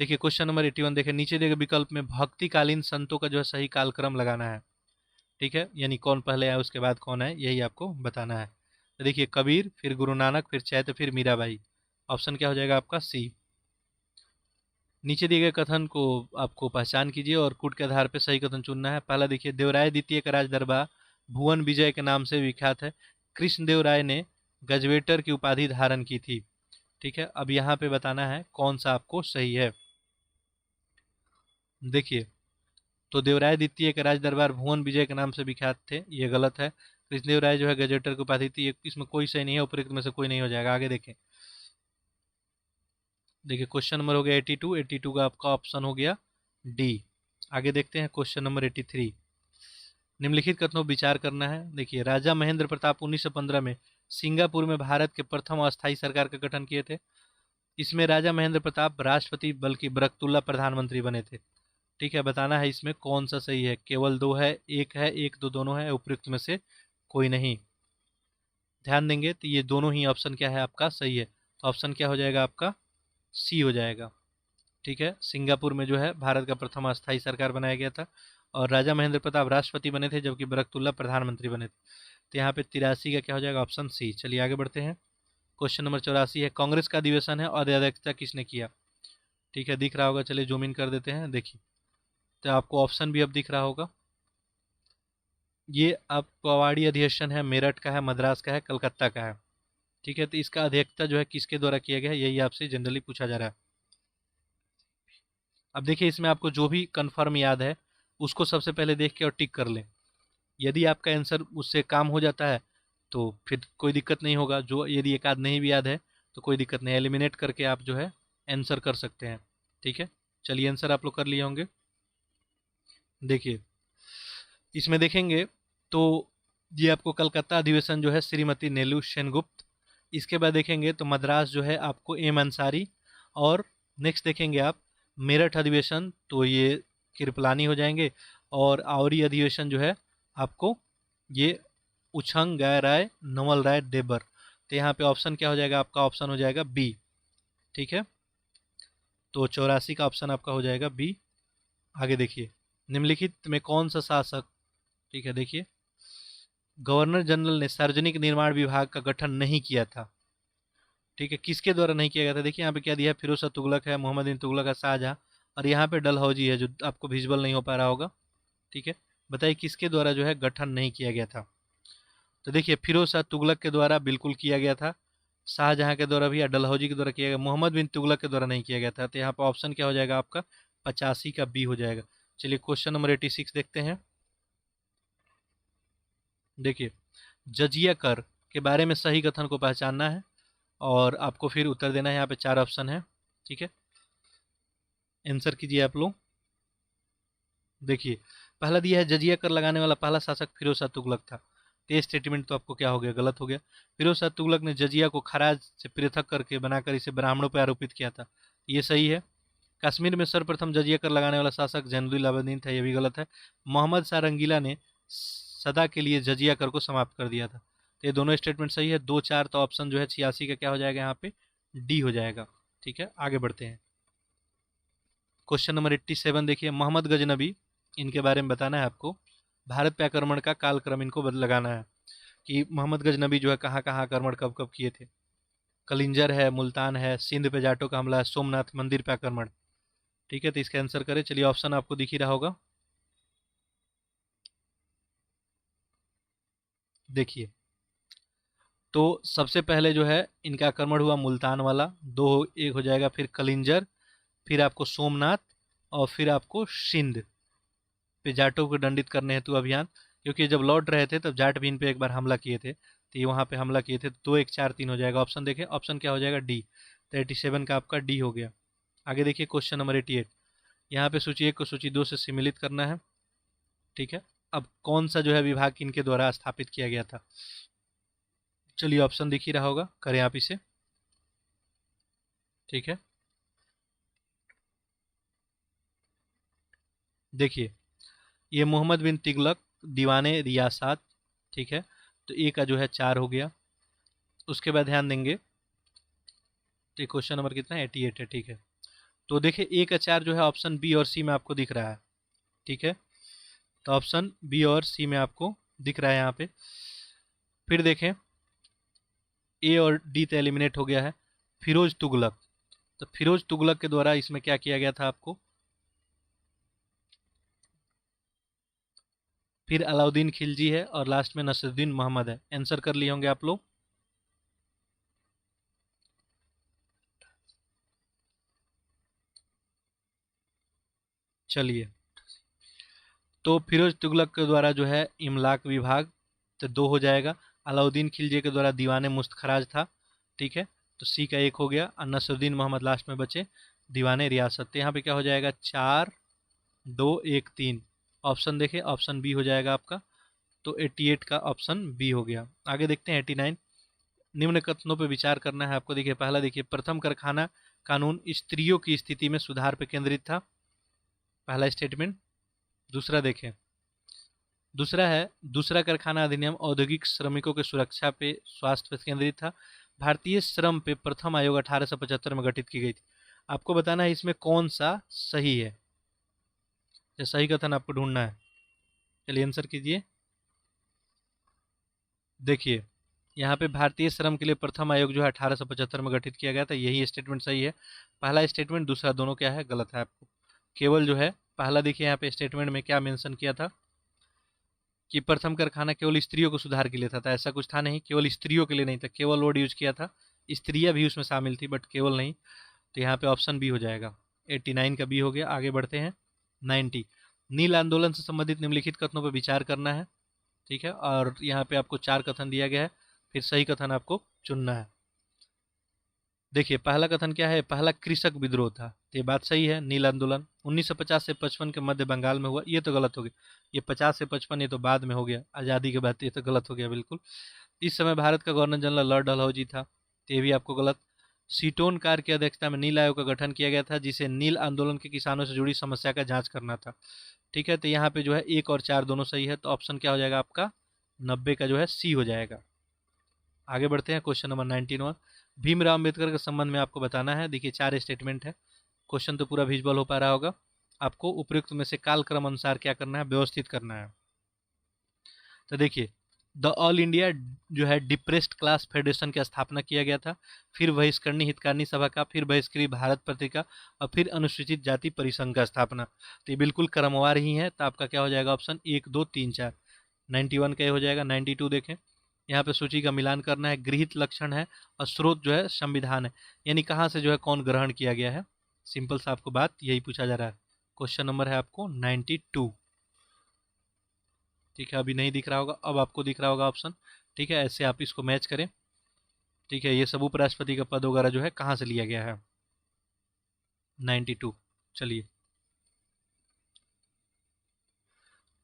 देखिए क्वेश्चन नंबर 81, देखिए नीचे दिए गए विकल्प में भक्तिकालीन संतों का जो है सही कालक्रम लगाना है। ठीक है, यानी कौन पहले आया उसके बाद कौन है, यही आपको बताना है। तो देखिए कबीर, फिर गुरु नानक, फिर चैत्य, फिर मीराबाई। ऑप्शन क्या हो जाएगा आपका, सी। नीचे दिए गए कथन को आपको पहचान कीजिए और कूट के आधार पर सही कथन चुनना है। पहला देखिए, देवराय द्वितीय का राज दरबार भुवन विजय के नाम से विख्यात है। कृष्णदेव राय ने गजवेटर की उपाधि धारण की थी। ठीक है, अब यहाँ पे बताना है कौन सा आपको सही है। देखिए, तो देवराय द्वितीय के राज दरबार भुवन विजय के नाम से विख्यात थे, ये गलत है। कृष्णदेव राय जो है गजेटर की उपाधि थी, इसमें कोई सही नहीं है, उपयुक्त में से कोई नहीं हो जाएगा। आगे देखें, देखिए क्वेश्चन नंबर हो गया 82, 82 का आपका ऑप्शन हो गया डी। आगे देखते हैं क्वेश्चन नंबर 83। निम्नलिखित कथनों पर विचार करना है। देखिए, राजा महेंद्र प्रताप 1915 में सिंगापुर में भारत के प्रथम अस्थायी सरकार का गठन किए थे। इसमें राजा महेंद्र प्रताप राष्ट्रपति बल्कि बरकतुल्ला प्रधानमंत्री बने थे। ठीक है, बताना है इसमें कौन सा सही है। केवल दो है, एक दो दोनों है, उपयुक्त में से कोई नहीं। ध्यान देंगे तो ये दोनों ही ऑप्शन क्या है आपका सही है। तो ऑप्शन क्या हो जाएगा आपका, सी हो जाएगा। ठीक है, सिंगापुर में जो है भारत का प्रथम अस्थायी सरकार बनाया गया था और राजा महेंद्र प्रताप राष्ट्रपति बने थे, जबकि बरकतुल्ला प्रधानमंत्री बने थे। तो यहाँ पे 83 का क्या हो जाएगा, ऑप्शन सी। चलिए आगे बढ़ते हैं। क्वेश्चन नंबर 84 है, कांग्रेस का अधिवेशन है और अध्यक्षता किसने किया। ठीक है, दिख रहा होगा, चलिए जूम इन कर देते हैं। देखिए, तो आपको ऑप्शन भी अब दिख रहा होगा। ये आपको अवार्डी अधिवेशन है, मेरठ का है, मद्रास का है, कलकत्ता का है। ठीक है, तो इसका अध्यक्षता जो है किसके द्वारा किया गया है, यही आपसे जनरली पूछा जा रहा है। अब देखिए, इसमें आपको जो भी कंफर्म याद है उसको सबसे पहले देख के और टिक कर लें। यदि आपका आंसर उससे काम हो जाता है तो फिर कोई दिक्कत नहीं होगा, जो यदि एक आध नहीं भी याद है तो कोई दिक्कत नहीं, एलिमिनेट करके आप जो है आंसर कर सकते हैं। ठीक है, चलिए आंसर आप लोग कर लिए होंगे। देखिए इसमें देखेंगे तो ये आपको कलकत्ता अधिवेशन जो है श्रीमती नेलू सेनगुप्त, इसके बाद देखेंगे तो मद्रास जो है आपको एम अंसारी, और नेक्स्ट देखेंगे आप मेरठ अधिवेशन तो ये कृपलानी हो जाएंगे, और आवरी अधिवेशन जो है आपको ये उछंग गाय राय नवल राय देबर। तो यहाँ पे ऑप्शन क्या हो जाएगा आपका, ऑप्शन हो जाएगा बी। ठीक है, तो 84 का ऑप्शन आपका हो जाएगा बी। आगे देखिए, निम्नलिखित में कौन सा शासक, ठीक है देखिए, गवर्नर जनरल ने सार्वजनिक निर्माण विभाग का गठन नहीं किया था। ठीक है, किसके द्वारा नहीं किया गया था, देखिए यहाँ पे क्या दिया है, फिरोज शाह तुगलक है, मोहम्मद बिन तुगलक है, शाहजहां, और यहाँ पे डलहौजी है जो आपको विजुअल नहीं हो पा रहा होगा। ठीक है, बताइए किसके द्वारा जो है गठन नहीं किया गया था। तो देखिए, फिरोज शाह तुगलक के द्वारा बिल्कुल किया गया था, शाहजहां के द्वारा भी, या डलहौजी के द्वारा किया गया, मोहम्मद बिन तुगलक के द्वारा नहीं किया गया था। तो यहाँ पर ऑप्शन क्या हो जाएगा आपका, 85 का बी हो जाएगा। चलिए क्वेश्चन नंबर 86 देखते हैं। देखिए, जजिया कर के बारे में सही कथन को पहचानना है और आपको फिर उत्तर देना है। यहाँ पे 4 ऑप्शन है। ठीक है, आंसर कीजिए आप लोग। देखिए, पहला दिया है, जजिया कर लगाने वाला पहला शासक फिरोज शाह तुगलक था। तो ये स्टेटमेंट तो आपको क्या हो गया, गलत हो गया। फिरोज शाह तुगलक ने जजिया को खराज से पृथक करके बनाकर इसे ब्राह्मणों पर आरोपित किया था, ये सही है। कश्मीर में सर्वप्रथम जजिया कर लगाने वाला शासक जैनुद्दीन आबदीन था, यह भी गलत है। मोहम्मद शाह रंगीला ने सदा के लिए जजिया कर को समाप्त कर दिया था। तो ये दोनों स्टेटमेंट सही है। 2 4, तो ऑप्शन जो है 86 का क्या हो जाएगा, यहाँ पे डी हो जाएगा। ठीक है, आगे बढ़ते हैं। क्वेश्चन नंबर 87 देखिए, मोहम्मद गजनबी, इनके बारे में बताना है आपको। भारत पे आक्रमण का कालक्रम इनको लगाना है कि मोहम्मद गजनबी जो है कहाँ कहाँ आक्रमण कब कब किए थे। कलिंजर है, मुल्तान है, सिंध पे जाटों का हमला है, सोमनाथ मंदिर पे आक्रमण। ठीक है, तो इसका आंसर करें। चलिए ऑप्शन आपको दिख ही रहा होगा, देखिए। तो सबसे पहले जो है इनका आक्रमण हुआ मुल्तान वाला, दो एक हो जाएगा, फिर कलिंजर, फिर आपको सोमनाथ, और फिर आपको सिंध पे जाटों को दंडित करने हेतु अभियान। क्योंकि जब लौट रहे थे तब जाट भी इन पे एक बार हमला किए थे, तो ये वहाँ पे हमला किए थे। तो 2 1 4 3 हो जाएगा। ऑप्शन देखें, ऑप्शन क्या हो जाएगा, डी। तो 87 का आपका डी हो गया। आगे देखिए क्वेश्चन नंबर 88। यहाँ पे सूची 1 को सूची 2 से सम्मिलित करना है। ठीक है, अब कौन सा जो है विभाग इनके द्वारा स्थापित किया गया था। चलिए ऑप्शन दिख ही रहा होगा, करें आप इसे। ठीक है, देखिए ये मोहम्मद बिन तिगलक दीवाने रियासत। ठीक है, तो ए का जो है 4 हो गया। उसके बाद ध्यान देंगे, तो क्वेश्चन नंबर कितना है, 88 है। ठीक है, तो देखिए ए का 4 जो है ऑप्शन बी और सी में आपको दिख रहा है। ठीक है, तो ऑप्शन बी और सी में आपको दिख रहा है यहाँ पे। फिर देखें, ए और डी तो एलिमिनेट हो गया है। फिरोज तुगलक, तो फिरोज तुगलक के द्वारा इसमें क्या किया गया था आपको। फिर अलाउद्दीन खिलजी है, और लास्ट में नसरुद्दीन मोहम्मद है। आंसर कर लिए होंगे आप लोग। चलिए, तो फिरोज तुगलक के द्वारा जो है इमलाक विभाग, तो 2 हो जाएगा। अलाउद्दीन खिलजी के द्वारा दीवाने मुस्तखराज था। ठीक है, तो सी का 1 हो गया, और नसरुद्दीन मोहम्मद लास्ट में बचे दीवाने रियासत। तो यहाँ पे क्या हो जाएगा, 4 2 1 3। ऑप्शन देखें, ऑप्शन बी हो जाएगा आपका। तो 88 का ऑप्शन बी हो गया। आगे देखते हैं 89। निम्न कथनों पर विचार करना है आपको। देखिए पहला, देखिए प्रथम कारखाना कानून स्त्रियों की स्थिति में सुधार पर केंद्रित था, पहला स्टेटमेंट। दूसरा देखें, दूसरा है दूसरा कारखाना अधिनियम औद्योगिक श्रमिकों की सुरक्षा पे स्वास्थ्य पर केंद्रित था। भारतीय श्रम पे प्रथम आयोग 1875 में गठित की गई थी। आपको बताना है इसमें कौन सा सही है, या सही कथन आपको ढूंढना है। चलिए आंसर कीजिए। देखिए यहाँ पे भारतीय श्रम के लिए प्रथम आयोग जो है 1875 में गठित किया गया था, यही स्टेटमेंट सही है। पहला स्टेटमेंट, दूसरा दोनों क्या है, गलत है। आपको केवल जो है पहला देखिए, यहाँ पे स्टेटमेंट में क्या मेंशन किया था कि प्रथम कारखाना केवल स्त्रियों को सुधार के लिए था। ऐसा कुछ था नहीं, केवल स्त्रियों के लिए नहीं था, केवल वर्ड यूज किया था। स्त्रियां भी उसमें शामिल थी, बट केवल नहीं। तो यहाँ पे ऑप्शन बी हो जाएगा। 89 का बी हो गया। आगे बढ़ते हैं 90। नील आंदोलन से संबंधित निम्नलिखित कथनों पर विचार करना है। ठीक है, और यहाँ पे आपको 4 कथन दिया गया है, फिर सही कथन आपको चुनना है। देखिए पहला कथन क्या है, पहला कृषक विद्रोह था, तो ये बात सही है। नील आंदोलन 1950 से 55 के मध्य बंगाल में हुआ, ये तो गलत हो गया। ये 50 से 55 ये तो बाद में हो गया, आज़ादी के बाद, ये तो गलत हो गया बिल्कुल। इस समय भारत का गवर्नर जनरल लॉर्ड डलहौजी था, तो ये भी आपको गलत। सीटोन कार की अध्यक्षता में नील आयोग का गठन किया गया था, जिसे नील आंदोलन के किसानों से जुड़ी समस्या का जांच करना था। ठीक है, तो यहाँ पे जो है 1 और 4 दोनों सही है, तो ऑप्शन क्या हो जाएगा आपका, 90 का जो है सी हो जाएगा। आगे बढ़ते हैं क्वेश्चन नंबर 91। भीमराव अम्बेडकर के संबंध में आपको बताना है। देखिए 4 स्टेटमेंट है, क्वेश्चन तो पूरा विजुअल हो पा रहा होगा। आपको उपयुक्त में से कालक्रम अनुसार क्या करना है, व्यवस्थित करना है। तो देखिए, द ऑल इंडिया जो है डिप्रेस्ड क्लास फेडरेशन की स्थापना किया गया था, फिर बहिष्करणी हितकारिणी सभा का, फिर बहिष्कृत भारत पत्रिका, और फिर अनुसूचित जाति परिसंघ का स्थापना। तो ये बिल्कुल क्रमवार ही है, तो आपका क्या हो जाएगा, ऑप्शन 1 2 3 4। 91 का ये हो जाएगा। 92 देखें, यहाँ पे सूची का मिलान करना है। गृहीत लक्षण है और स्रोत जो है संविधान है, यानी कहाँ से जो है कौन ग्रहण किया गया है। सिंपल सा आपको बात यही पूछा जा रहा है। क्वेश्चन नंबर है आपको 92। ठीक है, अभी नहीं दिख रहा होगा, अब आपको दिख रहा होगा ऑप्शन। ठीक है, ऐसे आप इसको मैच करें। ठीक है, ये सब उपराष्ट्रपति का पद वगैरह जो है कहाँ से लिया गया है, 92। चलिए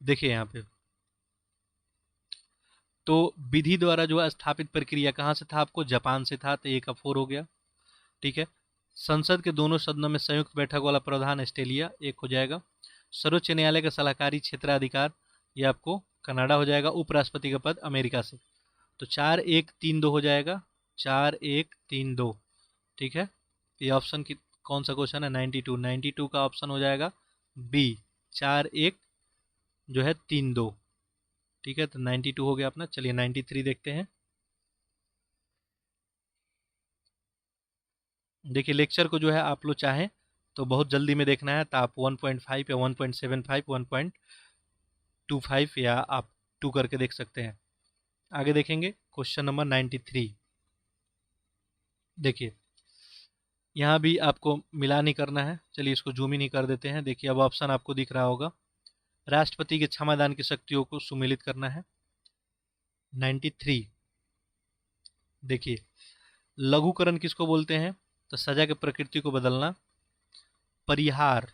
देखिए यहाँ पे, तो विधि द्वारा जो है स्थापित प्रक्रिया कहाँ से था, आपको जापान से था, तो एक का 4 हो गया। ठीक है, संसद के दोनों सदनों में संयुक्त बैठक वाला प्रावधान ऑस्ट्रेलिया, 1 हो जाएगा। सर्वोच्च न्यायालय का सलाहकारी क्षेत्राधिकार, ये आपको कनाडा हो जाएगा। उपराष्ट्रपति का पद अमेरिका से, तो 4 1 3 2 हो जाएगा। 4 1 3 2। ठीक है, ये ऑप्शन की कौन सा क्वेश्चन है, 92। 92 का ऑप्शन हो जाएगा बी, 4 1 जो है 3 2। ठीक है, तो 92 हो गया अपना। चलिए 93 देखते हैं। देखिए लेक्चर को जो है आप लोग चाहें तो बहुत जल्दी में देखना है तो आप 1.5 या 1.75 1.25 या आप 2 करके देख सकते हैं। आगे देखेंगे क्वेश्चन नंबर 93। देखिए यहाँ भी आपको मिलान ही करना है। चलिए इसको जूम इन ही कर देते हैं। देखिए अब ऑप्शन आपको दिख रहा होगा, राष्ट्रपति के क्षमादान की शक्तियों को सुमेलित करना है। 93। देखिए लघुकरण किसको बोलते हैं, तो सजा के प्रकृति को बदलना। परिहार,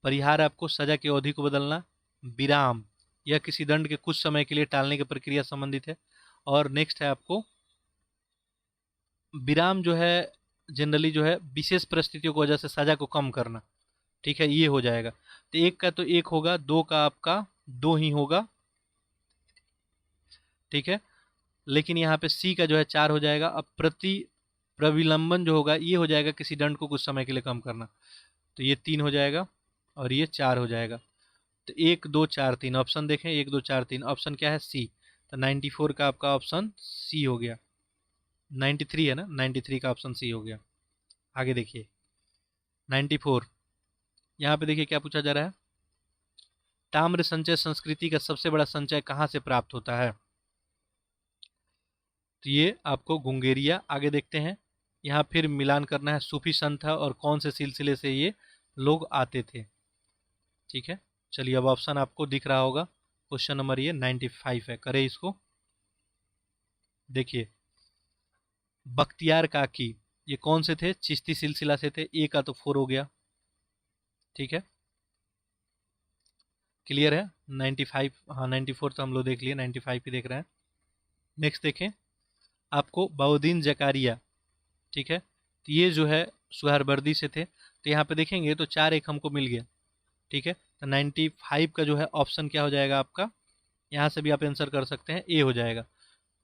परिहार आपको सजा की अवधि को बदलना। विराम, यह किसी दंड के कुछ समय के लिए टालने की प्रक्रिया संबंधित है। और नेक्स्ट है आपको विराम जो है जनरली जो है विशेष परिस्थितियों की वजह से सजा को कम करना। ठीक है, ये हो जाएगा। तो एक का तो एक होगा, दो का आपका दो ही होगा। ठीक है, लेकिन यहाँ पे सी का जो है 4 हो जाएगा। अब प्रविलंबन जो होगा ये हो जाएगा किसी दंड को कुछ समय के लिए कम करना, तो ये 3 हो जाएगा और ये 4 हो जाएगा। तो 1 2 4 3 ऑप्शन देखें, 1 2 4 3 ऑप्शन क्या है, सी। तो 94 का आपका ऑप्शन सी हो गया। 93 है ना, 93 का ऑप्शन सी हो गया। आगे देखिए 94, यहाँ पे देखिए क्या पूछा जा रहा है, ताम्र संचय संस्कृति का सबसे बड़ा संचय कहाँ से प्राप्त होता है। तो ये आपको गुंगेरिया। आगे देखते हैं, यहाँ फिर मिलान करना है, सूफी संत था और कौन से सिलसिले से ये लोग आते थे। ठीक है, चलिए अब ऑप्शन आपको दिख रहा होगा। क्वेश्चन नंबर ये 95 है, करें इसको। देखिए बख्तियार काकी ये कौन से थे, चिश्ती सिलसिला से थे। ए का तो 4 हो गया। ठीक है, क्लियर है। 95, हाँ 94 तो हम लोग देख लिए, 95 ही देख रहे हैं। नेक्स्ट देखें आपको बाउद्दीन जकारिया। ठीक है, तो ये जो है सुहरवर्दी से थे। तो यहाँ पे देखेंगे तो 4 एक हमको मिल गया। ठीक है, तो 95 का जो है ऑप्शन क्या हो जाएगा आपका, यहाँ से भी आप आंसर कर सकते हैं, ए हो जाएगा।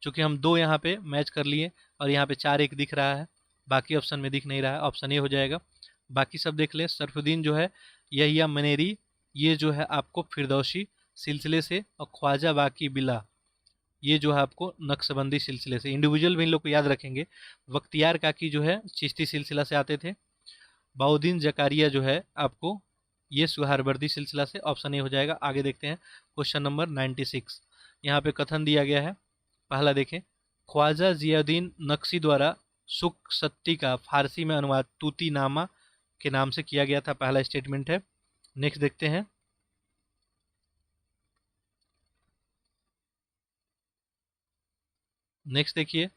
चूंकि हम दो यहाँ पे मैच कर लिए और यहाँ पे 4 एक दिख रहा है, बाकी ऑप्शन में दिख नहीं रहा है, ऑप्शन ए हो जाएगा। बाकी सब देख लें, सरफुद्दीन जो है यहिया मनेरी, ये जो है आपको फिरदौसी सिलसिले से, और ख्वाजा बाकी बिला ये जो है आपको नक्शबंदी सिलसिले से। इंडिविजुअल भी इन लोग को याद रखेंगे। बख्तियार काकी जो है चिश्ती सिलसिला से आते थे। बाउद्दीन जकारिया जो है आपको ये सुहरावर्दी सिलसिला से, ऑप्शन ए हो जाएगा। आगे देखते हैं क्वेश्चन नंबर 96। यहाँ पे कथन दिया गया है, पहला देखें, ख्वाजा जियाउद्दीन नक्शी द्वारा सुख सत्ती का फारसी में अनुवाद तूती नामा के नाम से किया गया था, पहला स्टेटमेंट है। नेक्स्ट देखते हैं, नेक्स्ट देखिए,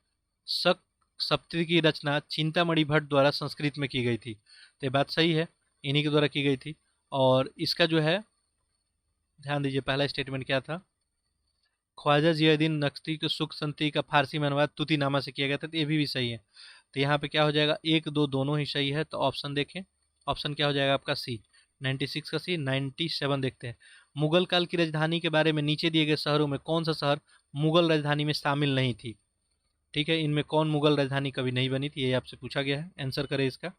शक सप्तती की रचना चिंतामणि भट्ट द्वारा संस्कृत में की गई थी। तो ये बात सही है, इन्हीं के द्वारा की गई थी। और इसका जो है ध्यान दीजिए, पहला स्टेटमेंट क्या था, ख्वाजा जियाउद्दीन नक्शी के सुख संति का फारसी में अनुवाद तूती नामा से किया गया था, तो ये भी सही है। तो यहाँ पे क्या हो जाएगा, एक दो दोनों ही सही है। तो ऑप्शन देखें, ऑप्शन क्या हो जाएगा आपका सी। 96 का सी। 97 देखते हैं, मुगल काल की राजधानी के बारे में नीचे दिए गए शहरों में कौन सा शहर मुगल राजधानी में शामिल नहीं थी। ठीक है, इनमें कौन मुगल राजधानी कभी नहीं बनी थी, ये आपसे पूछा गया है, आंसर करें इसका।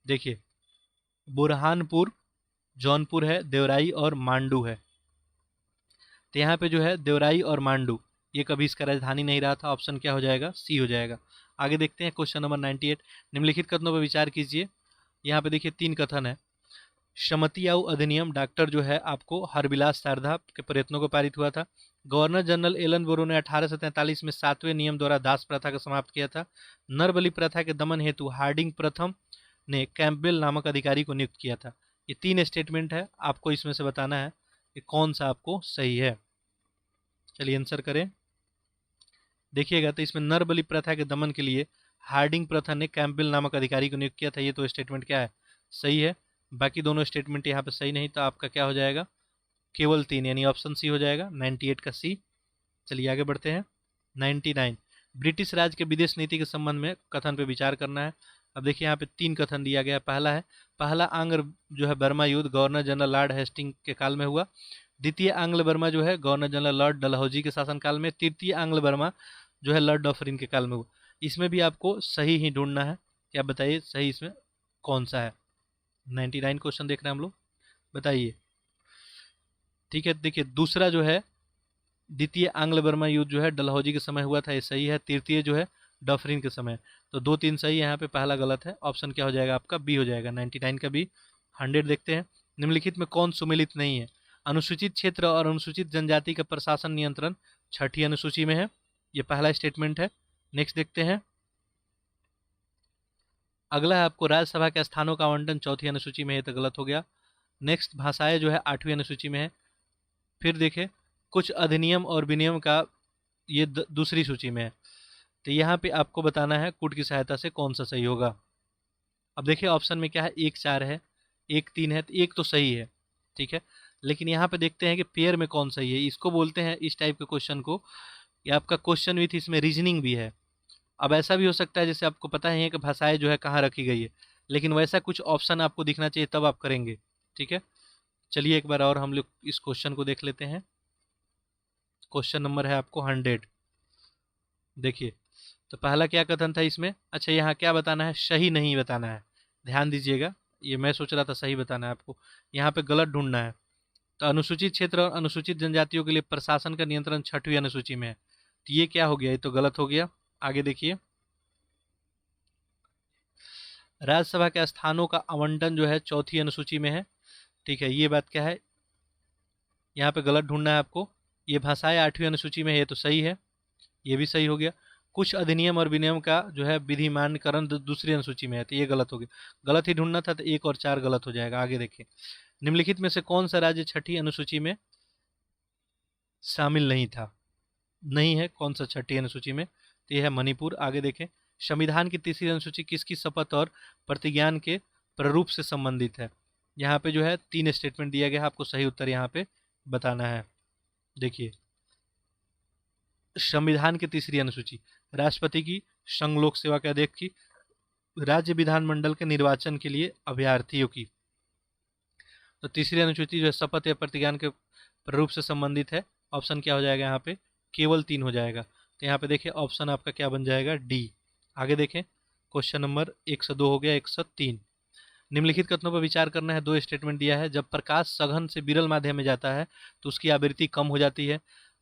देखिए बुरहानपुर, जौनपुर है, देवराई और मांडू है। तो यहाँ पे जो है देवराई और मांडू ये कभी इसका राजधानी नहीं रहा था, ऑप्शन क्या हो जाएगा, सी हो जाएगा। आगे देखते हैं क्वेश्चन नंबर 98। निम्नलिखित कथनों पर विचार कीजिए। यहाँ पे देखिए 3 कथन है। शमतियाऊ अधिनियम डॉक्टर जो है आपको हरबिलास सारदा के प्रयत्नों को पारित हुआ था। गवर्नर जनरल एलन बोरो ने 1843 में 7वें नियम द्वारा दास प्रथा को समाप्त किया था। नरबली प्रथा के दमन हेतु हार्डिंग प्रथम ने कैंपबेल नामक अधिकारी को नियुक्त किया था। ये 3 स्टेटमेंट है, आपको इसमें से बताना है कि कौन सा आपको सही है। चलिए आंसर करें। देखिएगा तो इसमें नरबली प्रथा के दमन के लिए हार्डिंग प्रथा ने कैंपबेल नामक अधिकारी को नियुक्त किया था, ये तो स्टेटमेंट क्या है, सही है। बाकी दोनों स्टेटमेंट यहाँ पे सही नहीं, तो आपका क्या हो जाएगा, केवल 3 यानी ऑप्शन सी हो जाएगा, 98 का सी। चलिए आगे बढ़ते हैं। 99, ब्रिटिश राज के विदेश नीति के संबंध में कथन पे विचार करना है। अब देखिए यहाँ पे 3 कथन दिया गया है। पहला है, पहला आंग्ल जो है बर्मा युद्ध गवर्नर जनरल लॉर्ड हेस्टिंग के काल में हुआ। द्वितीय आंग्ल बर्मा जो है गवर्नर जनरल लॉर्ड डलहौजी के शासनकाल में। तृतीय आंग्ल बर्मा जो है लॉर्ड डॉफरिन के काल में हुआ। इसमें भी आपको सही ही ढूंढना है, क्या बताइए सही इसमें कौन सा है। 99 क्वेश्चन देख रहे हैं हम लोग, बताइए। ठीक है, देखिए दूसरा जो है द्वितीय आंग्ल बर्मा युद्ध जो है डलहौजी के समय हुआ था, ये सही है। तृतीय जो है डॉफरिन के समय। तो 2 3 सही है, यहाँ पे पहला गलत है। ऑप्शन क्या हो जाएगा आपका? बी हो जाएगा, 99 का बी। 100 देखते हैं, निम्नलिखित में कौन सुमेलित नहीं है? अनुसूचित क्षेत्र और अनुसूचित जनजाति का प्रशासन नियंत्रण छठी अनुसूची में है, ये पहला स्टेटमेंट है। नेक्स्ट देखते हैं, अगला है आपको राज्यसभा के स्थानों का आवंटन चौथी अनुसूची में है, तो गलत हो गया। नेक्स्ट भाषाएं जो है 8वीं अनुसूची में है। फिर देखें, कुछ अधिनियम और विनियम का ये दूसरी सूची में है। तो यहाँ पे आपको बताना है कूट की सहायता से कौन सा सही होगा। अब देखिए ऑप्शन में क्या है, 1 4 है, 1 3 है, तो एक तो सही है, ठीक है। लेकिन यहाँ पे देखते हैं कि पेयर में कौन सही है। इसको बोलते हैं, इस टाइप के क्वेश्चन को, ये आपका क्वेश्चन विथ इसमें रीजनिंग भी है। अब ऐसा भी हो सकता है जैसे आपको पता ही है कि भाषाएं जो है कहाँ रखी गई है, लेकिन वैसा कुछ ऑप्शन आपको दिखना चाहिए तब आप करेंगे, ठीक है। चलिए एक बार और हम लोग इस क्वेश्चन को देख लेते हैं। क्वेश्चन नंबर है आपको 100। देखिए, तो पहला क्या कथन था इसमें? अच्छा, यहाँ क्या बताना है? सही नहीं बताना है, ध्यान दीजिएगा। ये मैं सोच रहा था सही बताना है आपको, यहाँ पे गलत ढूंढना है। तो अनुसूचित क्षेत्र और अनुसूचित जनजातियों के लिए प्रशासन का नियंत्रण छठवीं अनुसूची में है, तो ये क्या हो गया? ये तो गलत हो गया। आगे देखिए, राज्यसभा के स्थानों का आवंटन जो है चौथी अनुसूची में है, ठीक है। ये बात क्या है? यहाँ पे गलत ढूंढना है आपको। ये भाषाएं 8वीं अनुसूची में है, ये तो सही है, ये भी सही हो गया। कुछ अधिनियम और विनियम का जो है विधिमानकरण दूसरी अनुसूची में है, तो ये गलत हो गया। गलत ही ढूंढना था, तो 1 और 4 गलत हो जाएगा। आगे देखिए, निम्नलिखित में से कौन सा राज्य छठी अनुसूची में शामिल नहीं था? नहीं है, कौन सा छठी अनुसूची में? तो यह है मणिपुर। आगे देखें, संविधान की तीसरी अनुसूची किसकी शपथ और प्रतिज्ञान के प्रारूप से संबंधित है? यहाँ पे जो है 3 स्टेटमेंट दिया गया है, आपको सही उत्तर यहाँ पे बताना है। देखिए, संविधान की तीसरी अनुसूची राष्ट्रपति की, संघ लोक सेवा के अध्यक्ष की, राज्य विधानमंडल के निर्वाचन के लिए अभ्यर्थियों की। तो तीसरी अनुसूची जो है शपथ या प्रतिज्ञान के प्रारूप से संबंधित है। ऑप्शन क्या हो जाएगा यहाँ पे? केवल 3 हो जाएगा। तो यहाँ पे देखिए ऑप्शन आपका क्या बन जाएगा? डी। आगे देखें, क्वेश्चन नंबर 102 हो गया, 103। निम्नलिखित कथनों पर विचार करना है। 2 स्टेटमेंट दिया है, जब प्रकाश सघन से विरल माध्यम में जाता है तो उसकी आवृत्ति कम हो जाती है,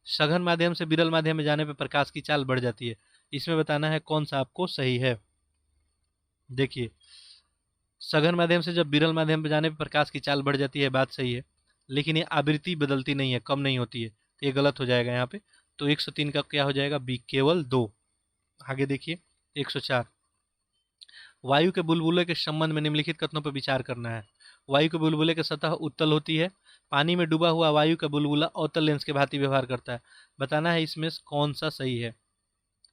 सघन माध्यम से विरल माध्यम में जाने पर प्रकाश की चाल बढ़ जाती है। इसमें बताना है कौन सा आपको सही है। देखिए, सघन माध्यम से जब विरल माध्यम पर जाने पर प्रकाश की चाल बढ़ जाती है, बात सही है, लेकिन ये आवृत्ति बदलती नहीं है, कम नहीं होती है, तो ये गलत हो जाएगा यहाँ पे। तो 103 का क्या हो जाएगा? बी, केवल 2। आगे देखिए, 104, वायु के बुलबुले के संबंध में निम्नलिखित कथनों पर विचार करना है। वायु के बुलबुले की सतह उत्तल होती है, पानी में डूबा हुआ वायु का बुलबुला अवतल लेंस के भांति व्यवहार करता है। बताना है इसमें कौन सा सही है,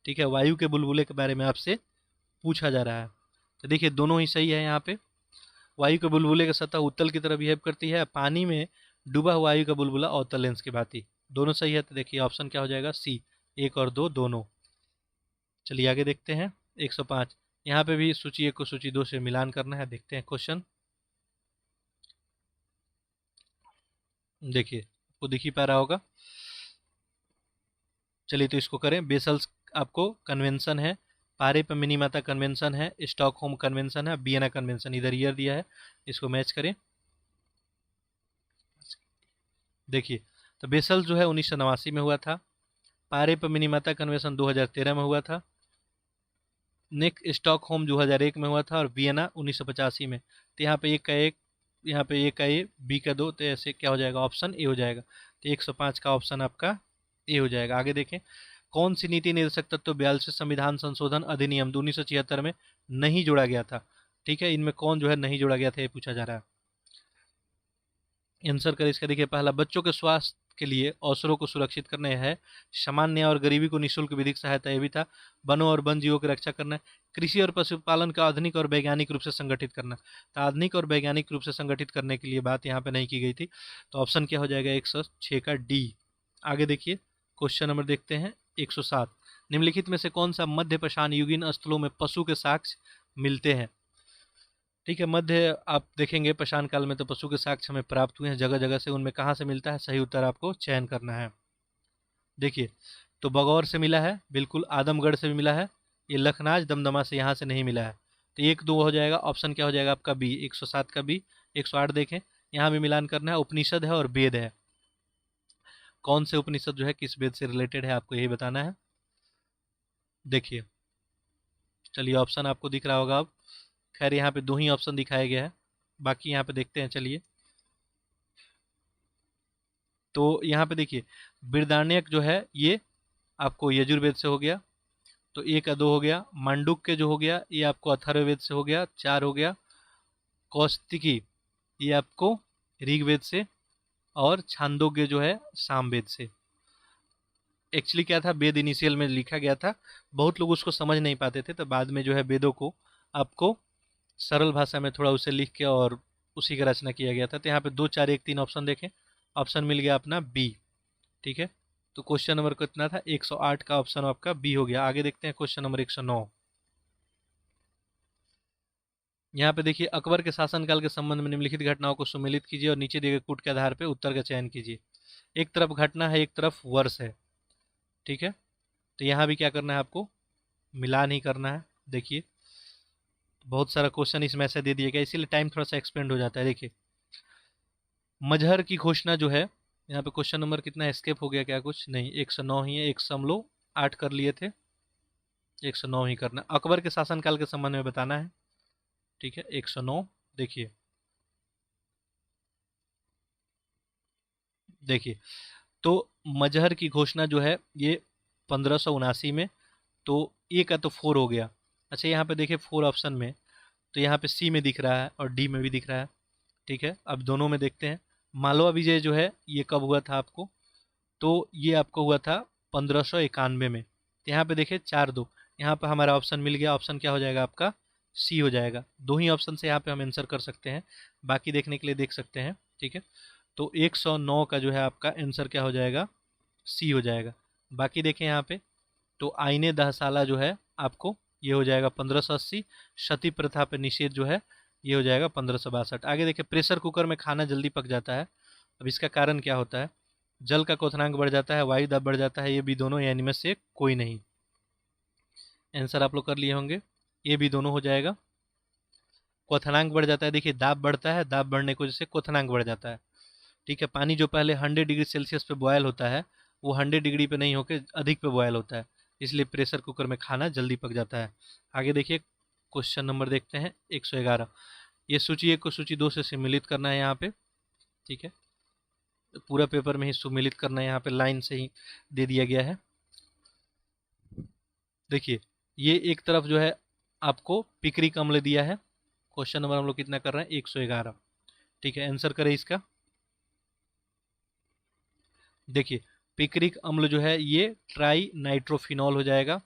ठीक है। वायु के बुलबुले के बारे में आपसे पूछा जा रहा है, तो देखिए दोनों ही सही है। यहाँ पे वायु के बुलबुले की सतह उत्तल की तरह बिहेव करती है, पानी में डूबा हुआ वायु का बुलबुला अवतल लेंस की भांति, दोनों सही है। तो देखिए ऑप्शन क्या हो जाएगा? सी, 1 और 2 दोनों। चलिए आगे देखते हैं, 105। यहाँ पे भी सूची 1 को सूची 2 से मिलान करना है। देखते हैं क्वेश्चन, देखिए आपको दिख ही पा रहा होगा। चलिए तो इसको करें। बेसल्स आपको कन्वेंशन है, पारे पर मिनीमाता कन्वेंशन है, स्टॉकहोम कन्वेंशन है, वियना कन्वेंशन, इधर ईयर दिया है, इसको मैच करें। देखिए, तो बेसल्स जो है 1989 में हुआ था, पारे पर मिनीमाता कन्वेंशन 2013 में हुआ था, नेक्स्ट स्टॉकहोम 2001 में हुआ था, और वियना 1985 में। तो यहाँ पे एक का एक, यहाँ पे एक का ए, बी का 2, तो ऐसे क्या हो जाएगा? ऑप्शन ए हो जाएगा। तो 105 का ऑप्शन आपका ए हो जाएगा। आगे देखें, कौन सी नीति निरसक तत्व 42 संविधान संशोधन अधिनियम 1976 में नहीं जोड़ा गया था? ठीक है, इनमें कौन जो है नहीं जोड़ा गया था, ये पूछा जा रहा है। आंसर करें इसका। देखिए, पहला, बच्चों के स्वास्थ्य के लिए अवसरों को सुरक्षित करना है, समान न्याय और गरीबी को निःशुल्क विधिक सहायता, ये भी था, वनों और वन जीवों की रक्षा करना है, कृषि और पशुपालन का आधुनिक और वैज्ञानिक रूप से संगठित करना। तो आधुनिक और वैज्ञानिक रूप से संगठित करने के लिए बात यहाँ पे नहीं की गई थी, तो ऑप्शन क्या हो जाएगा? 106 का डी। आगे देखिए, क्वेश्चन नंबर देखते हैं 107। निम्नलिखित में से कौन सा मध्य पाषाण युगीन स्थलों में पशु के साक्ष्य मिलते हैं? ठीक है, मध्य आप देखेंगे पाषाण काल में तो पशु के साक्ष्य हमें प्राप्त हुए हैं जगह जगह से, उनमें कहाँ से मिलता है? सही उत्तर आपको चयन करना है। देखिए, तो बगौर से मिला है, बिल्कुल, आदमगढ़ से भी मिला है, ये लखनाज दमदमा से यहाँ से नहीं मिला है। तो 1 2 हो जाएगा। ऑप्शन क्या हो जाएगा आपका? बी, 107 का बी। 108 देखें, यहाँ भी मिलान करना है, उपनिषद है और वेद है, कौन से उपनिषद जो है किस वेद से रिलेटेड है, आपको यही बताना है। देखिए, चलिए ऑप्शन आपको दिख रहा होगा अब। खैर यहाँ पे 2 ही ऑप्शन दिखाया गया है, बाकी यहाँ पे देखते हैं चलिए। तो यहाँ पे देखिए बृहदारण्यक जो है ये आपको यजुर्वेद से हो गया, तो 1 का 2 हो गया। मांडुक्य जो हो गया ये आपको अथर्ववेद से हो गया, 4 हो गया। कौस्तिकी ये आपको ऋग्वेद से, और छांदोग्य जो है सामवेद से। एक्चुअली क्या था, वेद इनिशियल में लिखा गया था, बहुत लोग उसको समझ नहीं पाते थे, तो बाद में जो है वेदों को आपको सरल भाषा में थोड़ा उसे लिख के और उसी का रचना किया गया था। तो यहाँ पे 2 4 1 3 ऑप्शन देखें, ऑप्शन मिल गया अपना बी। ठीक है, तो क्वेश्चन नंबर कितना था, 108 का ऑप्शन आपका बी हो गया। आगे देखते हैं क्वेश्चन नंबर 109। यहाँ पे देखिए अकबर के शासनकाल के संबंध में निम्नलिखित घटनाओं को सुमेलित कीजिए और नीचे दिए गए कूट के आधार पर उत्तर का चयन कीजिए। एक तरफ घटना है, एक तरफ वर्ष है। ठीक है, तो यहाँ भी क्या करना है आपको, मिलान ही करना है। देखिए बहुत सारा क्वेश्चन इसमें ऐसे दे दिया गया, इसीलिए टाइम थोड़ा सा एक्सपेंड हो जाता है। देखिए मजहर की घोषणा जो है, यहाँ पे क्वेश्चन नंबर कितना एस्केप हो गया, क्या कुछ नहीं, 109 ही है। 100 हम लोग 8 कर लिए थे, 109 ही करना। अकबर के शासनकाल के संबंध में बताना है। ठीक है, 109। देखिए देखिए तो मजहर की घोषणा जो है ये 1579 में, तो ए का तो 4 हो गया। अच्छा यहाँ पे देखिए 4 ऑप्शन में, तो यहाँ पे सी में दिख रहा है और डी में भी दिख रहा है। ठीक है, अब दोनों में देखते हैं। मालवा विजय जो है ये कब हुआ था आपको, तो ये आपको हुआ था 1591 में। तो यहाँ पे देखिए 4 2, यहाँ पे हमारा ऑप्शन मिल गया। ऑप्शन क्या हो जाएगा आपका, सी हो जाएगा। 2 ही ऑप्शन से यहाँ पे हम आंसर कर सकते हैं, बाकी देखने के लिए देख सकते हैं। ठीक है, तो 109 का जो है आपका आंसर क्या हो जाएगा, सी हो जाएगा। बाकी देखें यहाँ पे, तो आईने दहसाला जो है आपको ये हो जाएगा 1580। सती प्रथा पे निषेध जो है ये हो जाएगा 1562। आगे देखिए प्रेशर कुकर में खाना जल्दी पक जाता है, अब इसका कारण क्या होता है। जल का क्वथनांक बढ़ जाता है, वायु दाब बढ़ जाता है, ये भी दोनों यानी में से कोई नहीं। आंसर आप लोग कर लिए होंगे, ये भी दोनों हो जाएगा। क्वथनांक बढ़ जाता है, देखिए दाब बढ़ता है, दाब बढ़ने की वजह से क्वथनांक बढ़ जाता है। ठीक है, पानी जो पहले 100 डिग्री सेल्सियस पे बॉयल होता है, वो 100 डिग्री पे नहीं होकर अधिक पे बॉयल होता है, इसलिए प्रेशर कुकर में खाना जल्दी पक जाता है। आगे देखिए क्वेश्चन नंबर देखते हैं 111। ये सूची 1 को सूची 2 से सम्मिलित करना है यहाँ पे। ठीक है, तो पूरा पेपर में ही सम्मिलित करना है, यहाँ पे लाइन से ही दे दिया गया है। देखिए ये एक तरफ जो है आपको पिक्रिक अम्ल दिया है। क्वेश्चन नंबर हम लोग कितना कर रहे हैं, 111। ठीक है, आंसर करें इसका। देखिए पिक्रिक अम्ल जो है ये ट्राई नाइट्रोफिनॉल हो जाएगा।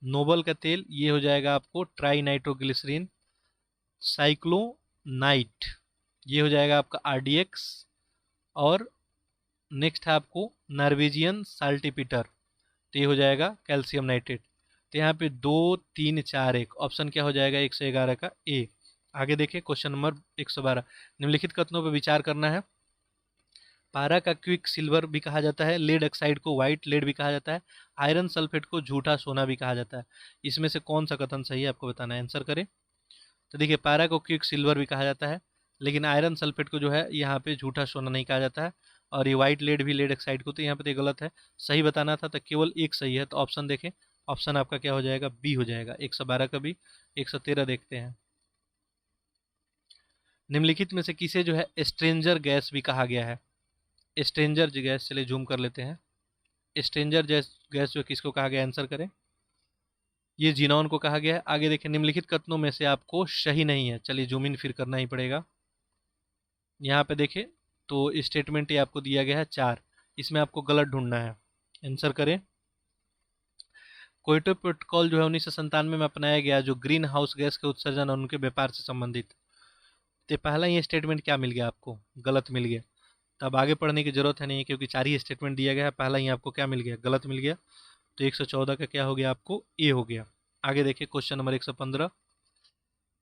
नोबल का तेल ये हो जाएगा आपको ट्राई नाइट्रोग्लिसरीन। साइक्लोनाइट ये हो जाएगा आपका आरडीएक्स। और नेक्स्ट है आपको नॉर्वेजियन साल्टीपीटर, तो ये हो जाएगा कैल्शियम नाइट्रेट। तो यहाँ पे 2 3 4 1 ऑप्शन क्या हो जाएगा 111 का ए। आगे देखिए क्वेश्चन नंबर 112। निम्नलिखित कथनों पर विचार करना है। पारा का क्विक सिल्वर भी कहा जाता है, लेड ऑक्साइड को व्हाइट लेड भी कहा जाता है, आयरन सल्फेट को झूठा सोना भी कहा जाता है। इसमें से कौन सा कथन सही है आपको बताना है, आंसर करें। तो देखिए पारा को क्विक सिल्वर भी कहा जाता है, लेकिन आयरन सल्फेट को जो है यहाँ पे झूठा सोना नहीं कहा जाता है, और ये व्हाइट लेड भी लेड ऑक्साइड को, तो यहाँ पे तो गलत है। सही बताना था तो केवल एक सही है, तो ऑप्शन देखें। ऑप्शन आपका क्या हो जाएगा, बी हो जाएगा। 112 का बी। 113 देखते हैं। निम्नलिखित में से किसे जो है स्ट्रेंजर गैस भी कहा गया है। स्ट्रेंजर गैस, चलिए जूम कर लेते हैं। स्ट्रेंजर गैस जो किसको कहा गया, आंसर करें। ये जीनॉन को कहा गया है। आगे देखें निम्नलिखित कथनों में से आपको सही नहीं है, चलिए जूम इन फिर करना ही पड़ेगा। यहाँ पे देखें तो स्टेटमेंट ये आपको दिया गया है 4, इसमें आपको गलत ढूंढना है, आंसर करें। क्योटो प्रोटोकॉल जो है 1997 में अपनाया गया, जो ग्रीन हाउस गैस के उत्सर्जन और उनके व्यापार से संबंधित। तो पहला ये स्टेटमेंट क्या मिल गया आपको, गलत मिल गया। तब आगे पढ़ने की जरूरत है नहीं, क्योंकि 4 ही स्टेटमेंट दिया गया है, पहला ही आपको क्या मिल गया, गलत मिल गया। तो 114 का क्या हो गया आपको, ए हो गया। आगे देखिए क्वेश्चन नंबर 115।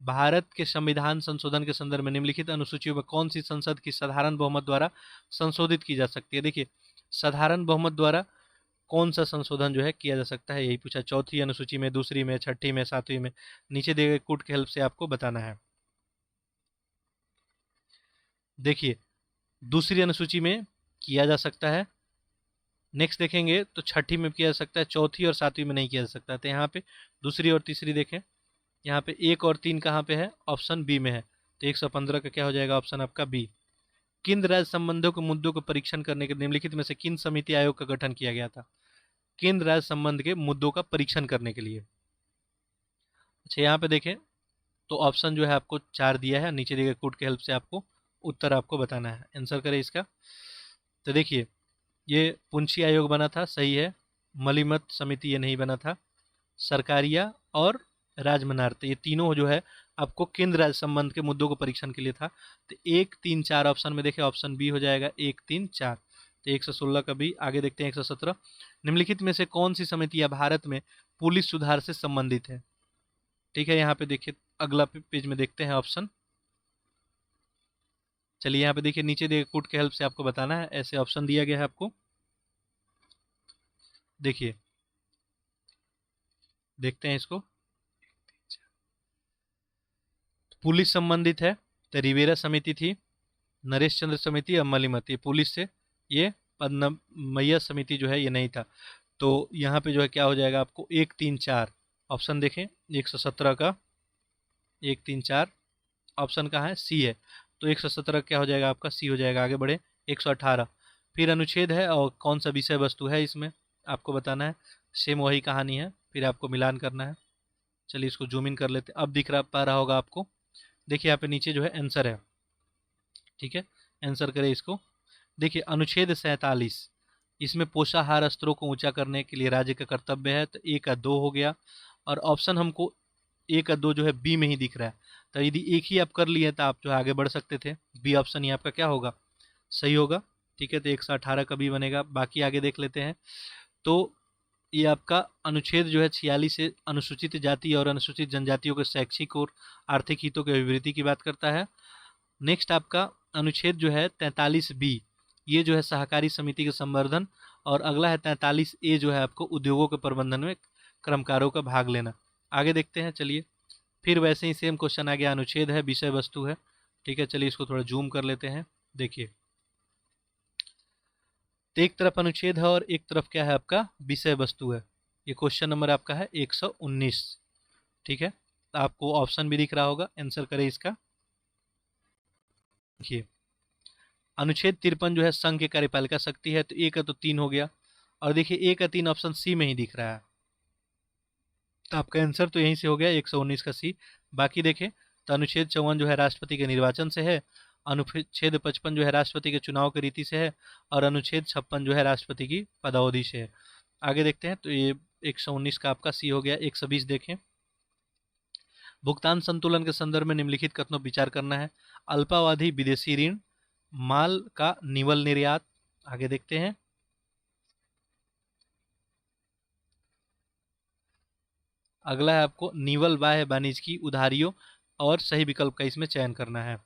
भारत के संविधान संशोधन के संदर्भ में निम्नलिखित अनुसूचियों में कौन सी संसद की साधारण बहुमत द्वारा संशोधित की जा सकती है। देखिए साधारण बहुमत द्वारा कौन सा संशोधन जो है किया जा सकता है, यही पूछा। चौथी अनुसूची में, दूसरी में, छठी में, सातवीं में, नीचे दिए गए कूट के हेल्प से आपको बताना है। देखिए दूसरी अनुसूची में किया जा सकता है, नेक्स्ट देखेंगे तो छठी में किया जा सकता है, चौथी और सातवीं में नहीं किया जा सकता। तो यहाँ पे दूसरी और तीसरी देखें, यहाँ पे 1 और 3 कहाँ पे है, ऑप्शन बी में है। तो 115 का क्या हो जाएगा, ऑप्शन आपका बी। किन राज्य संबंधों के मुद्दों को परीक्षण करने के निम्नलिखित में से किन समिति आयोग का गठन किया गया था। केंद्र राज्य संबंध के मुद्दों का परीक्षण करने के लिए। अच्छा, यहाँ पे देखें तो ऑप्शन जो है आपको 4 दिया है, नीचे दिए गए कोड के हेल्प से आपको उत्तर आपको बताना है। आंसर करें इसका। तो देखिए, ये पुंछी आयोग बना था, सही है। मलिमत समिति ये नहीं बना था। सरकारिया और राजमनार, ये तीनों जो है आपको केंद्र राज्य संबंध के मुद्दों को परीक्षण के लिए था। तो 1 3 4 ऑप्शन में देखें, ऑप्शन बी हो जाएगा 1 3 4। तो 116 का बी। आगे देखते हैं 117, निम्नलिखित में से कौन सी समितियां भारत में पुलिस सुधार से संबंधित है। ठीक है, यहाँ पे देखिए अगला पेज में देखते हैं ऑप्शन। चलिए यहाँ पे देखिए, नीचे दिए कोड के हेल्प से आपको बताना है, ऐसे ऑप्शन दिया गया है आपको। देखिए, देखते हैं इसको। पुलिस संबंधित है तो रिवेरा समिति थी, नरेश चंद्र समिति और मलिमत, ये पुलिस से। ये पद्मैया समिति जो है ये नहीं था। तो यहाँ पे जो है क्या हो जाएगा आपको 1 3 4 ऑप्शन देखें 117 का 1 3 4 ऑप्शन कहाँ है, सी है। तो 117 क्या हो जाएगा आपका, सी हो जाएगा। आगे बढ़े 118, फिर अनुच्छेद है और कौन सा विषय वस्तु है इसमें आपको बताना है। सेम वही कहानी है, फिर आपको मिलान करना है। चलिए इसको जूम इन कर लेते हैं, अब दिख रहा पा रहा होगा आपको। देखिए यहाँ पे नीचे जो है आंसर है। ठीक है, आंसर करें इसको। देखिए अनुच्छेद 47, इसमें पोषाहार स्तरों को ऊंचा करने के लिए राज्य का कर्तव्य है। तो 1 का 2 हो गया, और ऑप्शन हमको 1 का 2 जो है बी में ही दिख रहा है। तो यदि एक ही आप कर लिए तो आप जो है आगे बढ़ सकते थे। बी ऑप्शन ही आपका क्या होगा, सही होगा। ठीक है, तो 118 का बी बनेगा। बाकी आगे देख लेते हैं। तो ये आपका अनुच्छेद जो है 46 से अनुसूचित जाति और अनुसूचित जनजातियों के शैक्षिक और आर्थिक हितों के अभिवृद्धि की बात करता है। नेक्स्ट आपका अनुच्छेद जो है 43 बी, ये जो है सहकारी समिति के संवर्धन। और अगला है 43 ए, जो है आपको उद्योगों के प्रबंधन में कर्मकारों का भाग लेना। आगे देखते हैं। चलिए फिर वैसे ही सेम क्वेश्चन आ गया, अनुच्छेद है विषय वस्तु है। ठीक है, चलिए इसको थोड़ा जूम कर लेते हैं। देखिए, तो एक तरफ अनुच्छेद है और एक तरफ क्या है आपका विषय वस्तु है। ये क्वेश्चन नंबर आपका है 119। ठीक है, तो आपको ऑप्शन भी दिख रहा होगा, आंसर करें इसका। देखिए, अनुच्छेद 53 जो है संघ की कार्यपालिका शक्ति है। तो 1 का तो 3 हो गया, और देखिए 1 का 3 ऑप्शन सी में ही दिख रहा है। तो आपका आंसर तो यहीं से हो गया 119 का सी। बाकी देखें तो अनुच्छेद 54 जो है राष्ट्रपति के निर्वाचन से है। अनुच्छेद 55 जो है राष्ट्रपति के चुनाव की रीति से है। और अनुच्छेद 56 जो है राष्ट्रपति की पदावधि से है। आगे देखते हैं। तो ये 119 का आपका सी हो गया। 120 देखें, भुगतान संतुलन के संदर्भ में निम्नलिखित कथनों पर विचार करना है। अल्पावधि विदेशी ऋण, माल का निवल निर्यात। आगे देखते हैं। अगला है आपको निवल बाह्य वाणिज्य की उधारियों, और सही विकल्प का इसमें चयन करना है।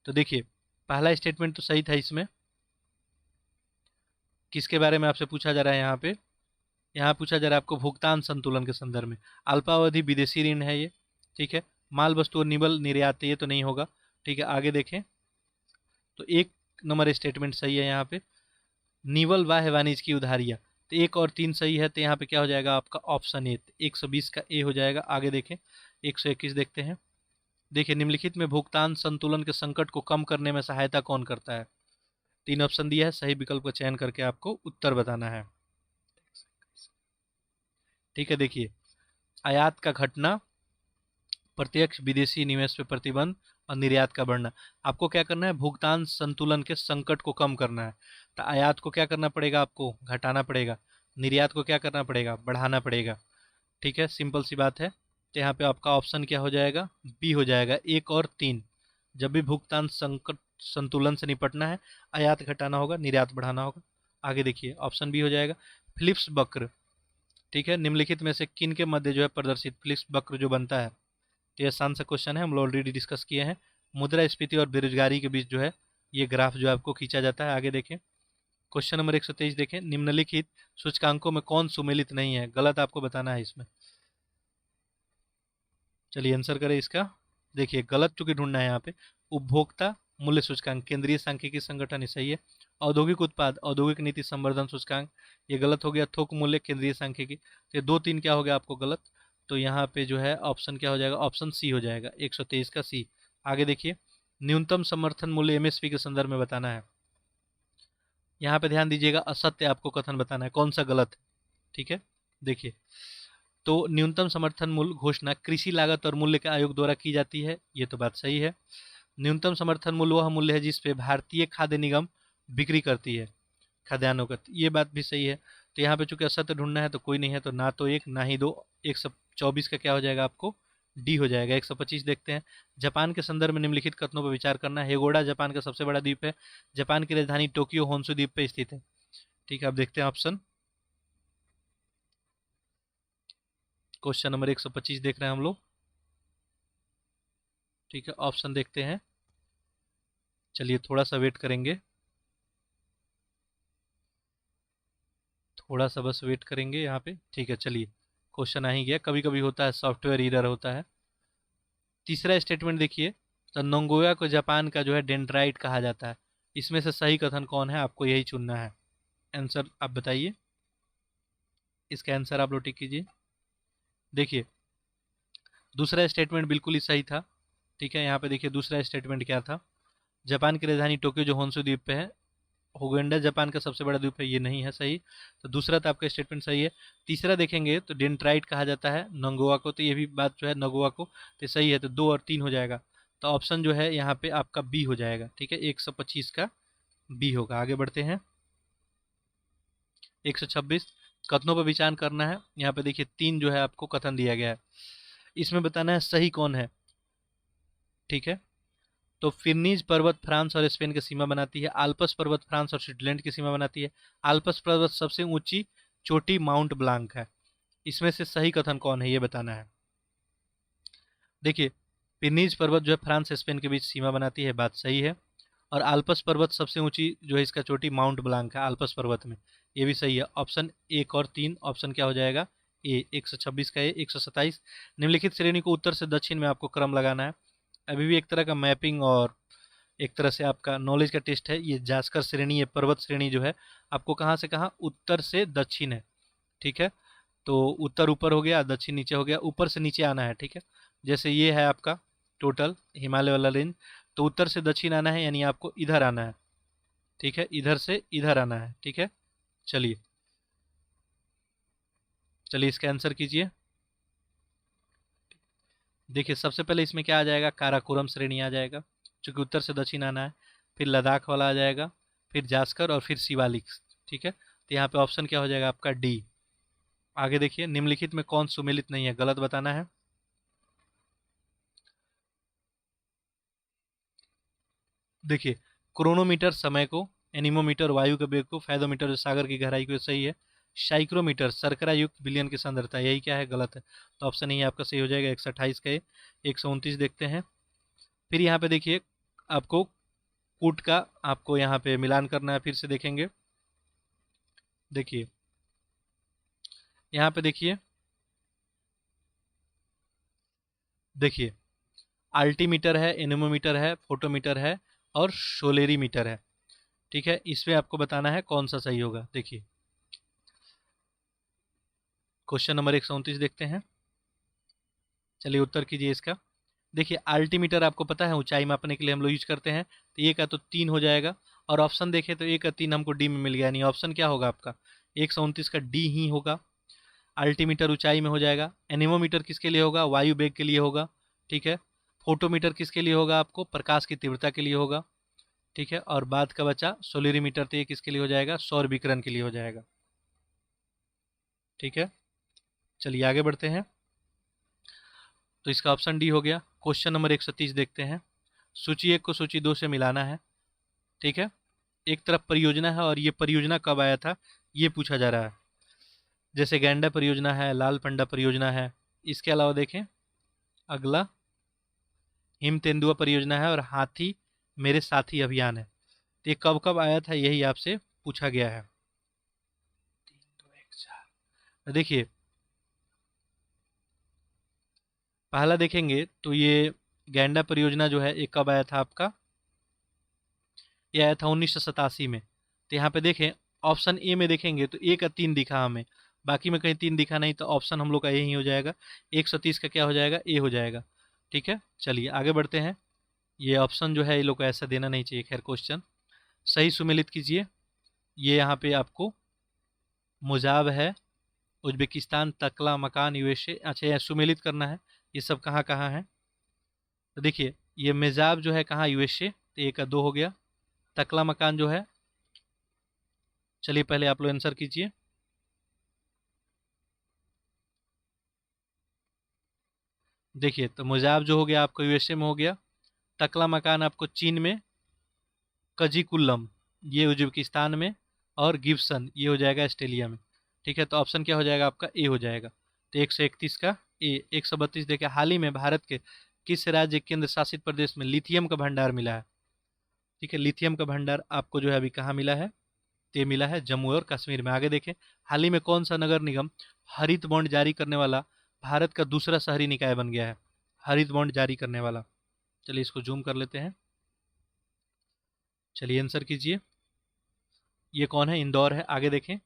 तो देखिए, पहला स्टेटमेंट तो सही था। इसमें किसके बारे में आपसे पूछा जा रहा है, यहाँ पूछा जा रहा है आपको भुगतान संतुलन के संदर्भ में। अल्पावधि विदेशी ऋण है ये। ठीक है, माल वस्तु और निवल निर्यात ये तो नहीं होगा। ठीक है, आगे देखें। तो 1 नंबर स्टेटमेंट सही है यहाँ पे, निवल बाह्य वाणिज्य की उधारियाँ। तो 1 और 3 सही है। तो यहाँ पे क्या हो जाएगा आपका ऑप्शन ए, 120 का ए हो जाएगा। आगे देखें 121 देखते हैं। देखिए, निम्नलिखित में भुगतान संतुलन के संकट को कम करने में सहायता कौन करता है। 3 ऑप्शन दिया है, सही विकल्प का चयन करके आपको उत्तर बताना है। ठीक है, देखिए, आयात का घटना, प्रत्यक्ष विदेशी निवेश पे प्रतिबंध, और निर्यात का बढ़ना। आपको क्या करना है, भुगतान संतुलन के संकट को कम करना है। तो आयात को क्या करना पड़ेगा, आपको घटाना पड़ेगा। निर्यात को क्या करना पड़ेगा, बढ़ाना पड़ेगा। ठीक है, सिंपल सी बात है। तो यहाँ पे आपका ऑप्शन क्या हो जाएगा, बी हो जाएगा। 1 और 3, जब भी भुगतान संकट संतुलन से निपटना है, आयात घटाना होगा, निर्यात बढ़ाना होगा। आगे देखिए, ऑप्शन बी हो जाएगा फिलिप्स वक्र। ठीक है, निम्नलिखित में से किन के मध्य जो है प्रदर्शित फिलिप्स वक्र जो बनता है। तो ये आसान सा क्वेश्चन है, हम लोग ऑलरेडी डिस्कस किए हैं। मुद्रास्फीति और बेरोजगारी के बीच जो है ये ग्राफ जो है आपको खींचा जाता है। आगे देखें, क्वेश्चन नंबर 123 देखें, निम्नलिखित सूचकांकों में कौन सुमेलित नहीं है, गलत आपको बताना है इसमें। चलिए आंसर करें इसका। देखिए, गलत चूंकि ढूंढना है यहाँ पे। उपभोक्ता मूल्य सूचकांक, केंद्रीय सांख्यिकी संगठन ही सही है। औद्योगिक उत्पाद, औद्योगिक नीति संवर्धन सूचकांक, ये गलत हो गया। थोक मूल्य, केंद्रीय सांख्यिकी, तो ये 2 3 क्या हो गया आपको गलत। तो यहाँ पे जो है ऑप्शन क्या हो जाएगा, ऑप्शन सी हो जाएगा, 123 का सी। आगे देखिए, न्यूनतम समर्थन मूल्य एमएसपी के संदर्भ में बताना है। यहाँ पे ध्यान दीजिएगा, असत्य आपको कथन बताना है, कौन सा गलत है। ठीक है, देखिए, तो न्यूनतम समर्थन मूल्य घोषणा कृषि लागत और मूल्य के आयोग द्वारा की जाती है, ये तो बात सही है। न्यूनतम समर्थन मूल्य वह मूल्य है जिस पे भारतीय खाद्य निगम बिक्री करती है खाद्यान्नों का, ये बात भी सही है। तो यहाँ पे चूंकि असत्य ढूंढना है तो कोई नहीं है, तो ना तो एक ना ही दो, 124 का क्या हो जाएगा आपको, डी हो जाएगा। 125 देखते हैं, जापान के संदर्भ में निम्नलिखित कथनों पर विचार करना है। हेगोड़ा जापान का सबसे बड़ा द्वीप है, जापान की राजधानी टोक्यो होन्शु द्वीप पे स्थित है। ठीक है, अब देखते हैं ऑप्शन, क्वेश्चन नंबर 125 देख रहे हैं हम लोग। ठीक है, ऑप्शन देखते हैं, चलिए थोड़ा सा वेट करेंगे, थोड़ा सा बस वेट करेंगे यहाँ पे। ठीक है, चलिए, क्वेश्चन आ ही गया, कभी कभी होता है सॉफ्टवेयर एरर होता है। तीसरा स्टेटमेंट देखिए, तो नोंगोया को जापान का जो है डेंड्राइट कहा जाता है, इसमें से सही कथन कौन है, आपको यही चुनना है। आंसर आप बताइए, इसका आंसर आप लोग टिक कीजिए। देखिए, दूसरा स्टेटमेंट बिल्कुल ही सही था। ठीक है, यहाँ पे देखिए दूसरा स्टेटमेंट क्या था, जापान की राजधानी टोक्यो जो होन्शु द्वीप पे है, होगेंडा जापान का सबसे बड़ा द्वीप है, ये नहीं है सही। तो दूसरा तो आपका स्टेटमेंट सही है। तीसरा देखेंगे तो डेंट्राइट कहा जाता है नंगोआ को, तो ये भी बात जो है नगोआ को, तो सही है। तो 2 और 3 हो जाएगा, तो ऑप्शन जो है यहाँ पे आपका बी हो जाएगा। ठीक है, 125 का बी होगा। आगे बढ़ते हैं, 126, कथनों पर विचार करना है। यहाँ पे देखिए 3 जो है आपको कथन दिया गया है, इसमें बताना है सही कौन है। ठीक है, तो फिरनीज पर्वत फ्रांस और स्पेन की सीमा बनाती है, आल्पस पर्वत फ्रांस और स्विट्जरलैंड की सीमा बनाती है, आल्पस पर्वत सबसे ऊंची चोटी माउंट ब्लांक है। इसमें से सही कथन कौन है, ये बताना है। देखिए, पिनीज पर्वत जो है फ्रांस स्पेन के बीच सीमा बनाती है, बात सही है। और आल्पस पर्वत सबसे ऊंची जो है इसका चोटी माउंट ब्लांक है आल्पस पर्वत में, ये भी सही है। ऑप्शन 1 और 3, ऑप्शन क्या हो जाएगा, ए। 126 का ए। 127, निम्नलिखित श्रेणी को उत्तर से दक्षिण में आपको क्रम लगाना है। अभी भी एक तरह का मैपिंग और एक तरह से आपका नॉलेज का टेस्ट है। ये जास्कर श्रेणी, ये पर्वत श्रेणी जो है आपको कहाँ से कहाँ, उत्तर से दक्षिण है। ठीक है, तो उत्तर ऊपर हो गया, दक्षिण नीचे हो गया, ऊपर से नीचे आना है। ठीक है, जैसे ये है आपका टोटल हिमालय वाला रेंज, तो उत्तर से दक्षिण आना है, यानी आपको इधर आना है। ठीक है, इधर से इधर आना है। ठीक है, चलिए चलिए इसका आंसर कीजिए। देखिए, सबसे पहले इसमें क्या आ जाएगा, काराकोरम श्रेणी आ जाएगा, चूंकि उत्तर से दक्षिण आना है। फिर लद्दाख वाला आ जाएगा, फिर जास्कर और फिर शिवालिक। ठीक है, तो यहाँ पे ऑप्शन क्या हो जाएगा आपका डी। आगे देखिए, निम्नलिखित में कौन सुमेलित नहीं है, गलत बताना है। देखिए, क्रोनोमीटर समय को, एनीमोमीटर वायु के वेग को, फैदोमीटर जो सागर की गहराई को, सही है। साइक्रोमीटर शर्करा युक्त विलयन की सांद्रता, यही क्या है, गलत है। तो ऑप्शन ही आपका सही हो जाएगा, 128 का। 129 देखते हैं, फिर यहाँ पे देखिए आपको कूट का आपको यहाँ पे मिलान करना है, फिर से देखेंगे। देखिए, यहाँ पे देखिए, देखिए अल्टीमीटर है, एनेमोमीटर है, फोटोमीटर है और सोलेरीमीटर है। ठीक है, इसमें आपको बताना है कौन सा सही होगा। देखिए, क्वेश्चन नंबर 129 देखते हैं, चलिए उत्तर कीजिए इसका। देखिए, अल्टीमीटर आपको पता है ऊंचाई मापने के लिए हम लोग यूज करते हैं, तो एक का तो 3 हो जाएगा। और ऑप्शन देखें तो 1 का 3 हमको डी में मिल गया, यानी ऑप्शन क्या होगा आपका, 129 का डी ही होगा। अल्टीमीटर ऊंचाई में हो जाएगा, एनीमोमीटर किसके लिए होगा, वायु वेग के लिए होगा। ठीक है, फोटोमीटर किसके लिए होगा, आपको प्रकाश की तीव्रता के लिए होगा। ठीक है, और बाद का बचा सोलेरीमीटर, तो ये किसके लिए हो जाएगा, सौर विकिरण के लिए हो जाएगा। ठीक है, चलिए आगे बढ़ते हैं, तो इसका ऑप्शन डी हो गया। क्वेश्चन नंबर 130 देखते हैं, सूची 1 को सूची 2 से मिलाना है। ठीक है, एक तरफ परियोजना है और ये परियोजना कब आया था, ये पूछा जा रहा है। जैसे गैंडा परियोजना है, लाल पंडा परियोजना है। इसके अलावा देखें, अगला हिम तेंदुआ परियोजना है और हाथी मेरे साथी अभियान है। तो ये कब कब आया था, यही आपसे पूछा गया है। 3 2 1 4, देखिए पहला देखेंगे तो ये गैंडा परियोजना जो है ये कब आया था आपका, ये आया था 1987 में। तो यहाँ पे देखें ऑप्शन ए में देखेंगे तो ए का 3 दिखा हमें, बाकी में कहीं 3 दिखा नहीं, तो ऑप्शन हम लोग का यही हो जाएगा, 130 का क्या हो जाएगा, ए हो जाएगा। ठीक है, चलिए आगे बढ़ते हैं। ये ऑप्शन जो है ये लोग को ऐसा देना नहीं चाहिए, खैर क्वेश्चन सही सुमेलित कीजिए। ये यहाँ पे आपको मुजाब है, उज्बेकिस्तान, तकला मकान, यूएसए। अच्छा, यह सुमेलित करना है, ये सब कहाँ कहाँ है। तो देखिए ये मेजाब जो है कहाँ, यूएसए, तो एक का 2 हो गया। तकला मकान जो है, चलिए पहले आप लोग आंसर कीजिए। देखिए तो मुजाब जो हो गया आपको यूएसए में हो गया, तकला मकान आपको चीन में, कजीकुल्लम ये उज्बेकिस्तान में, और गिब्सन ये हो जाएगा ऑस्ट्रेलिया में। ठीक है, तो ऑप्शन क्या हो जाएगा आपका, ए हो जाएगा। तो 131 का ए। 132 देखिए, हाल ही में भारत के किस राज्य केंद्र शासित प्रदेश में लिथियम का भंडार मिला है। ठीक है, लिथियम का भंडार आपको जो है अभी कहाँ मिला है, तो ये मिला है जम्मू और कश्मीर में। आगे देखें, हाल ही में कौन सा नगर निगम हरित बॉन्ड जारी करने वाला भारत का दूसरा शहरी निकाय बन गया है, हरित बॉन्ड जारी करने वाला। चलिए इसको जूम कर लेते हैं, चलिए आंसर कीजिए। ये कौन है, इंदौर है। आगे देखें,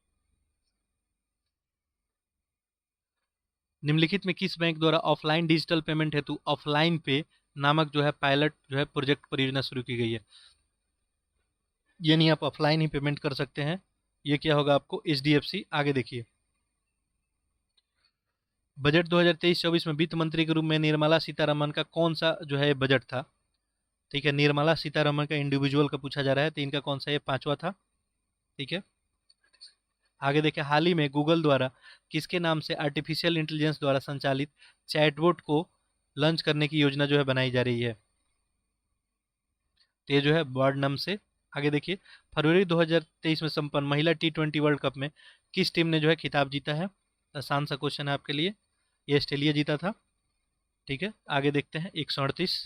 निम्नलिखित में किस बैंक द्वारा ऑफलाइन डिजिटल पेमेंट हेतु ऑफलाइन पे नामक जो है पायलट जो है प्रोजेक्ट परियोजना शुरू की गई है। यानी आप ऑफलाइन ही पेमेंट कर सकते हैं। ये क्या होगा आपको, एचडीएफसी। आगे देखिए, बजट 2023-24 में वित्त मंत्री के रूप में निर्मला सीतारमन का कौन सा जो है बजट था। ठीक है, निर्मला सीतारमन का इंडिविजुअल का पूछा जा रहा है, तो इनका कौन सा, ये पांचवा था। ठीक है, आगे देखिए, हाल ही में गूगल द्वारा किसके नाम से आर्टिफिशियल इंटेलिजेंस द्वारा संचालित चैटबॉट को लॉन्च करने की योजना जो है बनाई जा रही है। तो ये जो है बर्ड नम से। आगे देखिए, फरवरी 2023 में संपन्न महिला T20 वर्ल्ड कप में किस टीम ने जो है खिताब जीता है। आसान सा क्वेश्चन है आपके लिए, ये ऑस्ट्रेलिया जीता था। ठीक है, आगे देखते हैं 138।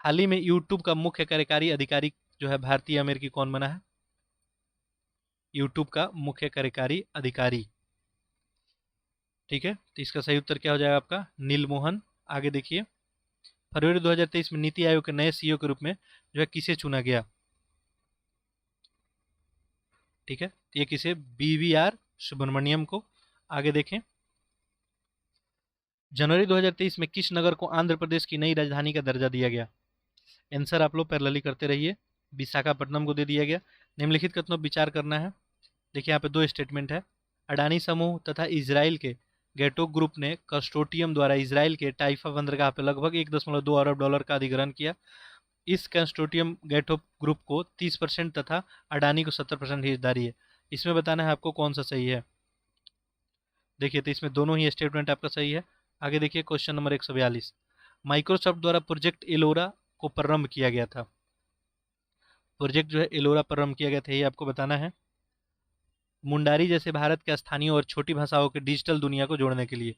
हाल ही में यूट्यूब का मुख्य कार्यकारी अधिकारी जो है भारतीय अमेरिकी कौन बना है। यूट्यूब का मुख्य कार्यकारी अधिकारी। ठीक है, तो इसका सही उत्तर क्या हो जाएगा आपका, नील मोहन। आगे देखिए, फरवरी 2023 में नीति आयोग के नए सीईओ के रूप में जो है किसे चुना गया। ठीक है, तो ये किसे, BVR सुब्रमण्यम को। आगे देखें, जनवरी 2023 में किस नगर को आंध्र प्रदेश की नई राजधानी का दर्जा दिया गया। आंसर आप लोग पैरेलली करते रहिए। विशाखापट्टनम को दे दिया गया। निम्नलिखित कथनों पर विचार करना है। देखिए यहाँ पे दो स्टेटमेंट है। अडानी समूह तथा इजराइल के गेटो ग्रुप ने कंसोर्टियम द्वारा इजराइल के टाइफा बंदरगाह पर लगभग 1.2 अरब डॉलर का अधिग्रहण किया। इस कंसोर्टियम गेटो ग्रुप को 30% तथा अडानी को 70% हिस्सेदारी है। इसमें बताना है आपको कौन सा सही है। देखिए तो इसमें दोनों ही स्टेटमेंट आपका सही है। आगे देखिए, क्वेश्चन नंबर 142, माइक्रोसॉफ्ट द्वारा प्रोजेक्ट एलोरा को प्रारंभ किया गया था। प्रोजेक्ट जो है एलोरा प्रारंभ किया गया था, ये आपको बताना है। मुंडारी जैसे भारत के स्थानीय और छोटी भाषाओं के डिजिटल दुनिया को जोड़ने के लिए।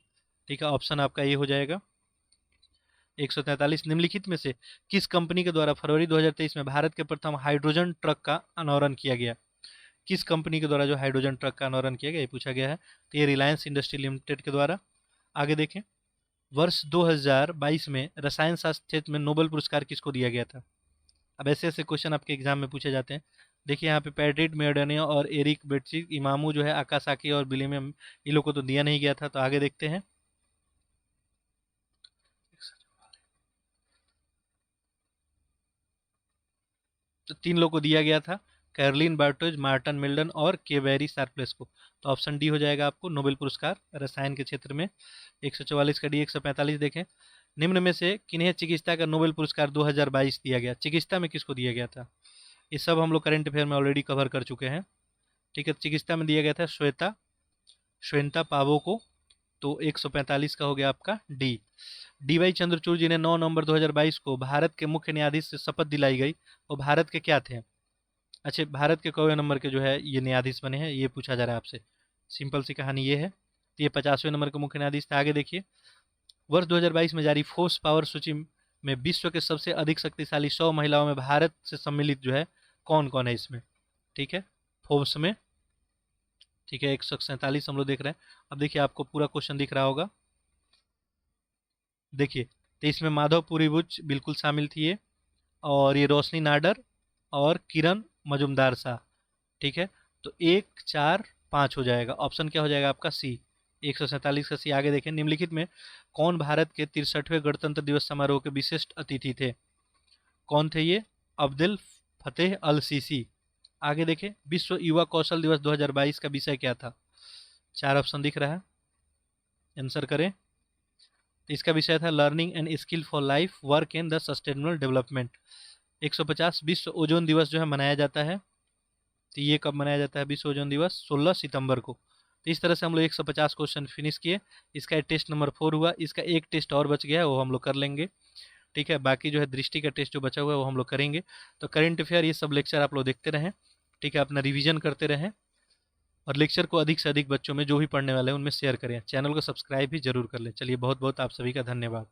ठीक है, ऑप्शन आपका ये हो जाएगा। 143, निम्नलिखित में से किस कंपनी के द्वारा फरवरी 2023 में भारत के प्रथम हाइड्रोजन ट्रक का अनावरण किया गया। किस कंपनी के द्वारा जो हाइड्रोजन ट्रक का अनावरण किया गया, ये पूछा गया है। तो ये रिलायंस इंडस्ट्री लिमिटेड के द्वारा। आगे देखें, वर्ष 2022 में रसायन शास्त्र क्षेत्र में नोबेल पुरस्कार किसको दिया गया था। अब ऐसे ऐसे क्वेश्चन आपके एग्जाम में पूछे जाते हैं। देखिए यहाँ पे पैट्रिक मेडोनिया और एरिक बेट्सी इमामू जो है आकासाकी और विलियम, इन लोग को तो दिया नहीं गया था। तो आगे देखते हैं, तो 3 लोग को दिया गया था, कैरलिन बार्टोज, मार्टन मिल्डन और केवेरी शार्पलेस को। तो ऑप्शन डी हो जाएगा आपको नोबेल पुरस्कार रसायन के क्षेत्र में। 144 का डी। 145 देखें, निम्न में से किन्हें चिकित्सा का नोबेल पुरस्कार 2022 दिया गया। चिकित्सा में किसको दिया गया था, ये सब हम लोग करंट अफेयर में ऑलरेडी कवर कर चुके हैं। ठीक है, चिकित्सा में दिया गया था श्वेता पावो को। तो 145 का हो गया आपका डी। DY चंद्रचूड़ जी ने 9 नवंबर 2022 को भारत के मुख्य न्यायाधीश से शपथ दिलाई गई, और भारत के क्या थे। अच्छा, भारत के कौवे नंबर के जो है ये न्यायाधीश बने हैं, ये पूछा जा रहा है आपसे। सिंपल सी कहानी ये है। तो ये 50वें नंबर के मुख्य न्यायाधीश थे। आगे देखिए, वर्ष 2022 में जारी फोर्स पावर सूची में विश्व के सबसे अधिक शक्तिशाली 100 महिलाओं में भारत से सम्मिलित जो है कौन कौन है इसमें। ठीक है, फोर्स में। ठीक है, 147 हम लोग देख रहे हैं। अब देखिए आपको पूरा क्वेश्चन दिख रहा होगा। देखिए, तो इसमें माधव पुरी बुच बिल्कुल शामिल थी ये, और ये रोशनी नाडर और किरण मजुमदार शाह। ठीक है, तो 1, 4, 5 हो जाएगा। ऑप्शन क्या हो जाएगा आपका? सी, 147 का सी। आगे देखें, निम्नलिखित में कौन भारत के 63वें गणतंत्र दिवस समारोह के विशिष्ट अतिथि थे? कौन थे ये? अब्दुल फतेह अल सीसी। आगे देखें, विश्व युवा कौशल दिवस 2022 का विषय क्या था? 4 ऑप्शन दिख रहा है, आंसर करें। तो इसका विषय था learning and skill for life work in the sustainable development. 150 विश्व ओजोन दिवस जो है मनाया जाता है, तो ये कब मनाया जाता है विश्व ओजोन दिवस? 16 सितंबर को। तो इस तरह से हम लोग 150 क्वेश्चन फिनिश किए। इसका टेस्ट नंबर 4 हुआ। इसका एक टेस्ट और बच गया है, वो हम लोग कर लेंगे। ठीक है, बाकी जो है दृष्टि का टेस्ट जो बचा हुआ है वो हम लोग करेंगे। तो करेंट अफेयर ये सब लेक्चर आप लोग देखते रहें। ठीक है, अपना रिवीजन करते रहें और लेक्चर को अधिक से अधिक बच्चों में जो भी पढ़ने वाले हैं उनमें शेयर करें। चैनल को सब्सक्राइब भी जरूर कर लें। चलिए, बहुत बहुत आप सभी का धन्यवाद।